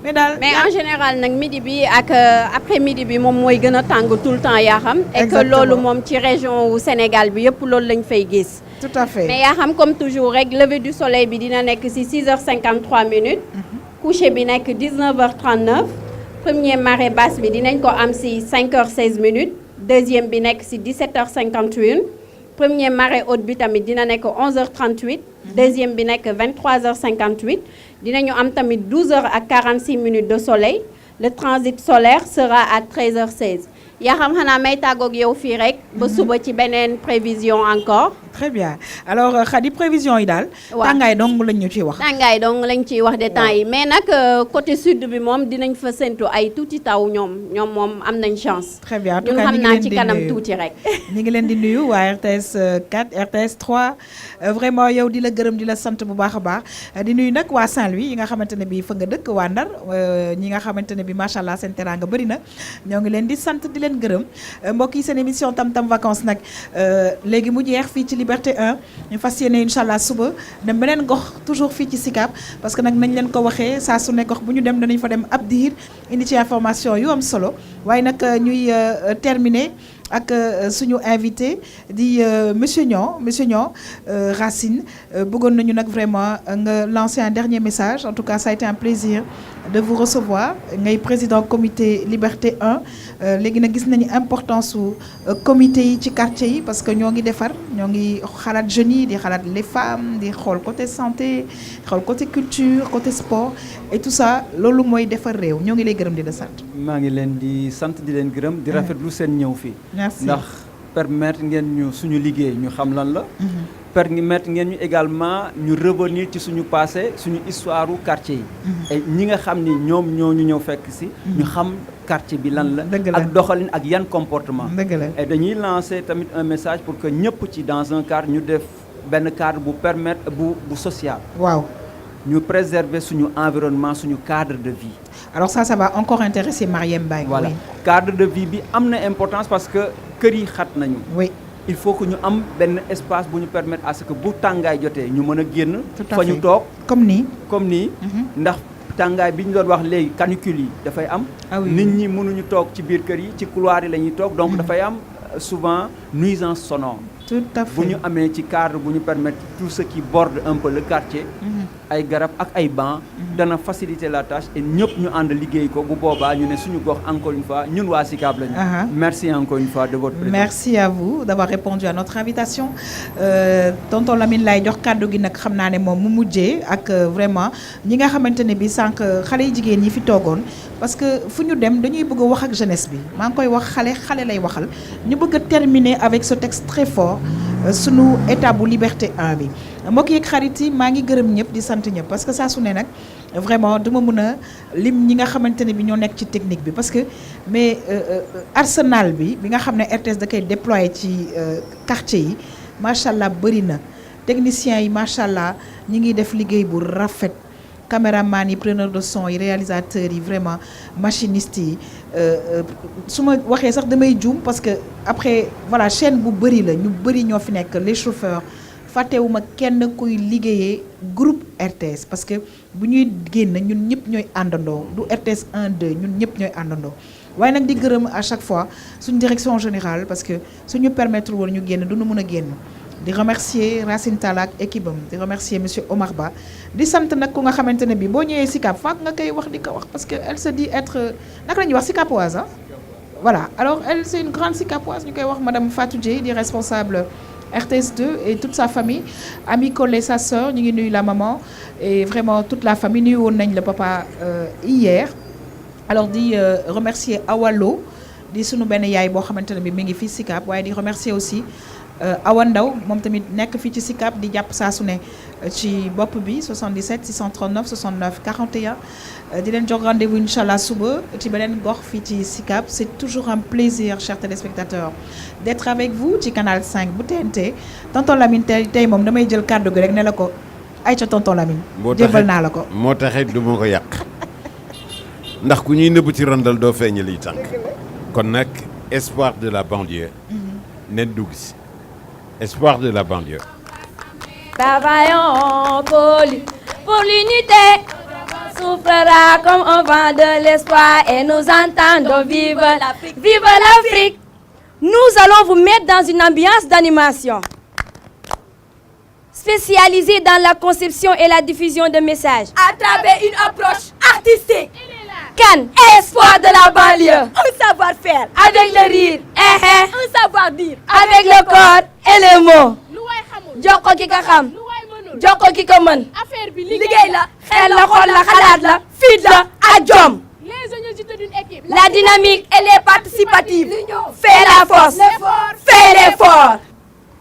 mais en général nag midi bi ak après midi bi moom mooy gën a tàng tout le temps yaa xam. et que loolu moom ci région wu Sénégal bi yëpp loolu lañ fay gis. tout à fait mais yaa xam comme toujours rek lever du soleil bi dina nekk ci 6h53 minutes. coucher bi nekk 19h39 premier marée basse bi dinañ ko am ci 5h16 minutes deuxième bi nekk ci 17h51 premier marée haute bi tamit dina nekk 11h38 deuxième bi nekk 23h58 dinañu am tamit 12h46 minutes de soleil le transit solaire sera à 13h16 yaa xam xanaa may tàggoog yow fii rek ba suba ci beneen prévision encore. très bien alors Khady prévision yi daal. waaw tàngaay dong lañ ñu ciy wax. tàngaay dong lañ ciy wax de temps yi mais nag côté sud bi moom dinañ fa séntu ay tuuti taw ñoom moom am nañ chance. très bien en tout ñun cas xam naa ci kanam tuuti rek. ñu ngi leen di nuyu waa RTS 4 RTS 3 vraiment yow di la gërëm di la sant bu baax a baax di nuyu nag waa Saint-Louis yi nga xamante ne bii fa nga dëkk waa Ndar ñi nga xamante ne bii macha allah seen teraanga bëri na ñoo ngi leen di sant di leen gërëm mbokk yi seen émission Tam Tam Vacances nag léegi mu jeex fii ci Liberté 1 ñu fas yéene incha allah suba dem beneen gox toujours fii ci Sicap parce que nag nañ leen ko waxee saa su ne gox bu ñu dem danañ fa dem ab diir indi ci information yu am solo waaye nag ñuy terminer ak suñu invité di monsieur Niang Racine bëggoon nañu nag vraiment nga lancer un dernier message. En tout cas, ça a été un plaisir de vous recevoir ngay président comité Liberté 1 léegi nag gis nañu importance su comité yi ci quartier yi parce que ñoo ngi defar ñoo ngi xalaat jeunes yi di xalaat les femmes di xool côté santé xool côté culture côté sport et tout ça loolu mooy defar réew ñoo ngi lay gërëm di la sant. maa ngi leen di sant di leen gërëm di rafetlu seen ñëw fii. merci ndax permettre ngeen ñu suñu liggéey ñu xam lan la. permettre ngeen ñu également ñu revenir ci suñu passé suñu histoire u quartier yi. et ñi nga xam ni ñoom ñoo ñu ñëw fekk si. ñu xam quartier bi lan la. ak doxalin ak yan comportement. et dañuy lancer tamit un message pour que ñëpp ci dans un cadre ñu def benn cadre bu permettre bu social. waaw. ñu préserver suñu environnement suñu cadre de vie. alors ça va encore intéresser Mariem Mbaye. voilà cadre de vie bi am na importance parce que kër yi xat nañu. oui. il faut que ñu am benn espace bu ñu permettre à ce que bu tàngaay jotee ñu mën a génn. tout à fa fait ñu toog comme nii. ndax tàngaay bi ñu doon wax léegi canicule yi dafay am. nit ñi mënuñu toog ci biir kër yi ci couloir yi la ñuy toog donc dafay am souvent nuisance sonore. tout à fait bu ñu amee ci cadre bu ñu permettre tout ce qui borde un peu le quartier. ay garab ak ay bancs. dana faciliter la tâche et ñëpp ñu ànd liggéey ko bu boobaa ñu ne suñu gox encore une fois ñun waa Sicap lañu. merci encore une fois de votre présence. merci à vous d'avoir répondu à notre invitation tonton Lamine lay jox kàddu gi nag xam naa ne moom mu mujjee ak vraiment ñi nga xamante ne bi sànq xale yi jigéen ñi fi toogoon parce que fu ñu dem dañuy bëgg a wax ak jeunesse bi maa ngi koy wax xale lay waxal ñu bëgg a terminer avec ce texte très fort sunu état bu Liberté 1 bi mbokk yeeg xarit yi maa ngi gërëm ñëpp di sant ñëpp parce que saa su ne nag vraiment duma mën a lim ñi nga xamante ne bi ñoo nekk ci technique bi parce que mais arsenal bi nga xam ne RTS da koy déployer ci quartier yi macha allah bëri na techniciens yi macha allah ñi ngi def liggéey bu rafet caméraman yi preneur de son yi réalisateurs yi vraiment machinistes yi su ma waxee sax damay juum parce que après voilà chaîne bu bëri la ñu bëri ñoo fi nekk les chauffeurs fàttewuma kenn kuy liggéeyee groupe RTS parce que bu ñuy génn ñun ñëpp ñooy àndandoo du RTS 1 2 ñun ñëpp ñooy àndandoo waaye nag di gërëm à chaque fois suñu direction générale parce que suñu permettre woon ñu génn du ñu mën a génn di remercier Racine Talla ak équipe am di remercier monsieur Omar Ba di sant nag ku nga xamante ne bi boo ñëwee Sicap faak nga koy wax di ko wax parce que elle se dit être naka la ñuy wax Sicapoise ah voilà alors elle c'est une grande Sicapoise ñu koy wax madame Fatou Dieye di responsable RTS2 et toute sa famille Ami Collé sa sœur ñu ngi nuyu la maman et vraiment toute la famille nuyu woon nañ le papa hier alors di remercier Awalo di sunu benn yaay boo xamante ne bi mi ngi fii Sicap waaye di remercier aussi Awa Ndaw moom tamit nekk fii ci Sicap di jàpp saa su ne ci bopp bi 77 639 69 41 di leen jox rendez-vous incha allah suba ci beneen gox fii ci Sicap c'est toujours un plaisir chers téléspectateurs d'être avec vous ci canal 5 bu TNT tonton Lamine tey moom damay jël kàddu gi rek ne la ko ay ca tonton Lamine jébal naa la ko moo taxit du ma ko yàq ndax ku ñuy nëbb ci randal doo feeñal yi tànk kon nag espoir de la banlieue nen dugg si espoir de la banlieue. Travaillons pour l'unité. Soufflera comme un vent de l'espoir et nous entendons vive l'Afrique. Vive l'Afrique. Nous allons vous mettre dans une ambiance d'animation spécialisée dans la conception et la diffusion de messages à travers une approche artistique. Can, espoir de la banlieue. Un savoir-faire avec le rire. Un savoir-dire avec le corps et les mots. jox ko ki ka xam jox ko ki ko mën liggéey la xel la xol la xalaat la fit la ak jom. Les ingénieurs d'une équipe. La dynamique elle est participative. Fais la force. Fais l'effort.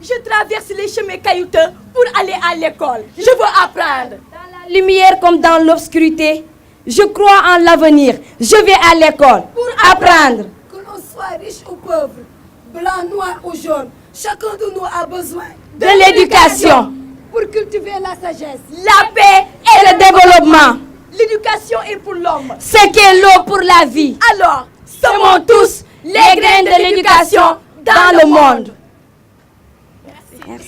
Je traverse les chemins caillouteux pour aller à l'école. Je veux apprendre. Dans la lumière comme dans l'obscurité, je crois en l'avenir. Je vais à l'école pour apprendre. Que l'on soit riche ou pauvre, blanc, noir ou jaune, chacun de nous a besoin de l'éducation pour cultiver la sagesse, la paix et le développement. L'éducation est pour l'homme. Ce qu'est l'eau pour la vie. Alors, semons tous les graines de l'éducation dans le monde. Merci.